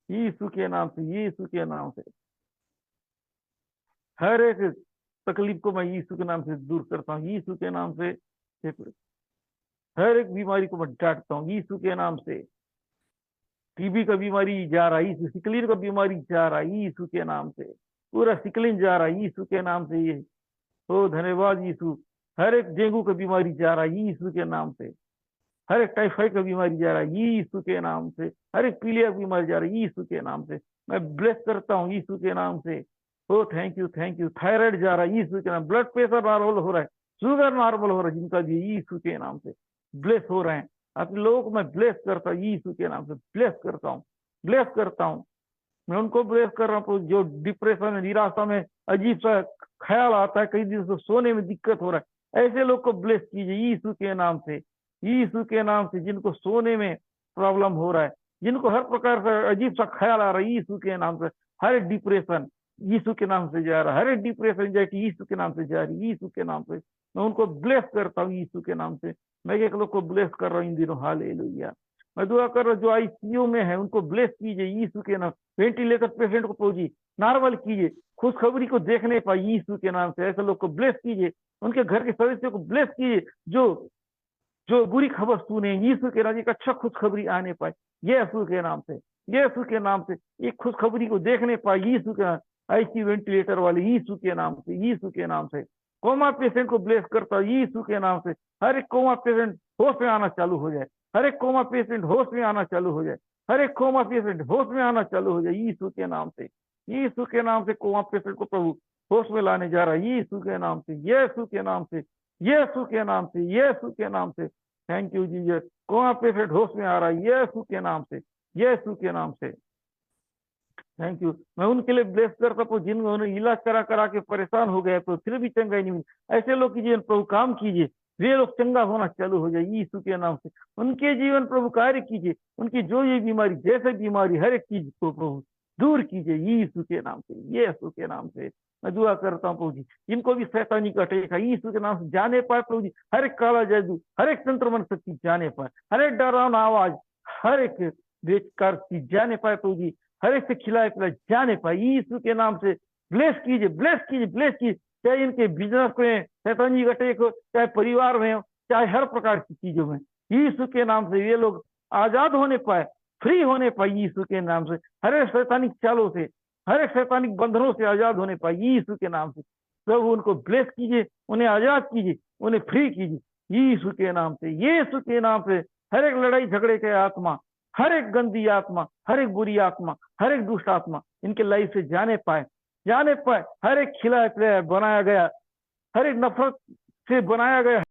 Speaker 1: यीशु के नाम से, यीशु के नाम से हर एक तकलीफ को मैं यीशु के नाम से दूर करता हूँ, यीशु के नाम से हर एक बीमारी को मैं डांटता हूँ यीशु के नाम से। TB का बीमारी जा रहा है यीशु, सिकलिन का बीमारी जा रहा है यीशु के नाम से, पूरा सिकलिन जा रहा है यीशु के नाम से। ये ओ धन्यवाद यीशु। हर एक डेंगू का बीमारी जा रहा है यीशु के नाम से, हर एक टाइफाइड का बीमारी जा रहा है यीशु के नाम से, हर एक पीलिया की बीमारी जा रही है यीशु के नाम से। मैं ब्लेस करता हूँ यीशु के नाम से। Oh thank you thank you. Thyroid जा रहा है यीशु के नाम, ब्लड प्रेशर नॉर्मल हो रहा है, शुगर नॉर्मल हो रहा है, जिनका भी यीशु के नाम से ब्लेस हो रहे हैं। अपने लोगों को मैं ब्लेस करता हूँ यीशु के नाम से, ब्लेस करता हूँ, ब्लेस करता हूँ। मैं उनको ब्लेस कर रहा हूँ जो डिप्रेशन में, निराशा में, अजीब सा ख्याल आता है, कई दिन से सोने में दिक्कत हो रहा है, ऐसे लोग को ब्लेस कीजिए यीशु के नाम से, यीशु के नाम से। जिनको सोने में प्रॉब्लम हो रहा है, जिनको हर प्रकार का अजीब सा ख्याल आ रहा है, यीशु के नाम से हर एक डिप्रेशन यीशु के नाम से जा रहा है, हर एक डिप्रेशन एंजाइटी यीशु के नाम से जा रही है, यीशु के नाम से। मैं उनको ब्लेस करता हूँ यीशु के नाम से। मैं एक लोग को ब्लेस कर रहा हूँ इन दिनों, हालेलुया। मैं दुआ कर रहा हूँ जो ICU में है उनको ब्लेस कीजिए यीशु के नाम। वेंटिलेटर पेशेंट को पहुंची नॉर्मल कीजिए, खुशखबरी को देखने पाए यीशु के नाम से। ऐसे लोग को ब्लेस कीजिए, उनके घर के सदस्यों को ब्लेस कीजिए जो जो बुरी खबर सुने यीशु के नाम, एक अच्छा खुशखबरी आने पाए यीशु के नाम से, यीशु के नाम से। एक खुशखबरी को देखने पाए यीशु के नाम। ICU वेंटिलेटर वाले यीशु के नाम से, यीशु के नाम से। कोमा पेशेंट को ब्लेस करता यीशु के नाम से। हर एक कोमा पेशेंट होश में आना चालू हो जाए, हर एक कोमा पेशेंट होश में आना चालू हो जाए, हर एक कोमा पेशेंट होश में आना चालू हो जाए यीशु के नाम से, यीशु के नाम से। कोमा पेशेंट को प्रभु होश में लाने जा रहा है यीशु के नाम से, यीशु के नाम से, यीशु के नाम से, यीशु के नाम से। Thank you Jesus. Coma patient होश में आ रहा है यीशु के नाम से, यीशु के नाम से। Thank you. मैं उनके लिए ब्लेस करता हूँ जिन्होंने इलाज करा करा के परेशान हो गए तो फिर भी चंगा ही नहीं मिली, ऐसे लोग कीजिए प्रभु, काम कीजिए, वे लोग चंगा होना चालू हो जाए यीशु के नाम से। उनके जीवन प्रभु कार्य कीजिए, उनकी जो ये बीमारी, जैसे बीमारी, हर एक चीज को प्रभु दूर कीजिए यीशु के नाम से, यीशु के नाम से। मैं दुआ करता हूँ प्रभु जी, जिनको भी शैतानी का अटैक है यीशु के नाम से जाने पाए प्रभु जी। हर एक काला जादू, हर एक संक्रमण शक्ति जाने पाए, हर एक डरावना आवाज, हर एक बेकार चीज जाने पाए प्रभु जी। हर एक से खिलाए पिलाए जाने पाए यीशु के नाम से। ब्लेस कीजिए, ब्लेस कीजिए, ब्लेस कीजिए। चाहे इनके बिजनेस में शैतानी का अटैक हो, चाहे परिवार में हो, चाहे हर प्रकार की चीजों में, यीशु के नाम से ये लोग आजाद होने पाए, फ्री होने पाए यीशु के नाम से। हर एक शैतानिक चालों से, हर एक शैतानिक बंधनों से आजाद होने पाए यीशु के नाम से। प्रभु उनको ब्लेस कीजिए, उन्हें आजाद कीजिए, उन्हें फ्री कीजिए यीशु के नाम से, यीशु के नाम से। हर एक लड़ाई झगड़े के आत्मा, हर एक गंदी आत्मा, हर एक बुरी आत्मा, हर एक दुष्ट आत्मा इनके लाइफ से जाने पाए, जाने पाए। हर एक खिलाया पिलाया बनाया गया, हर एक नफरत से बनाया गया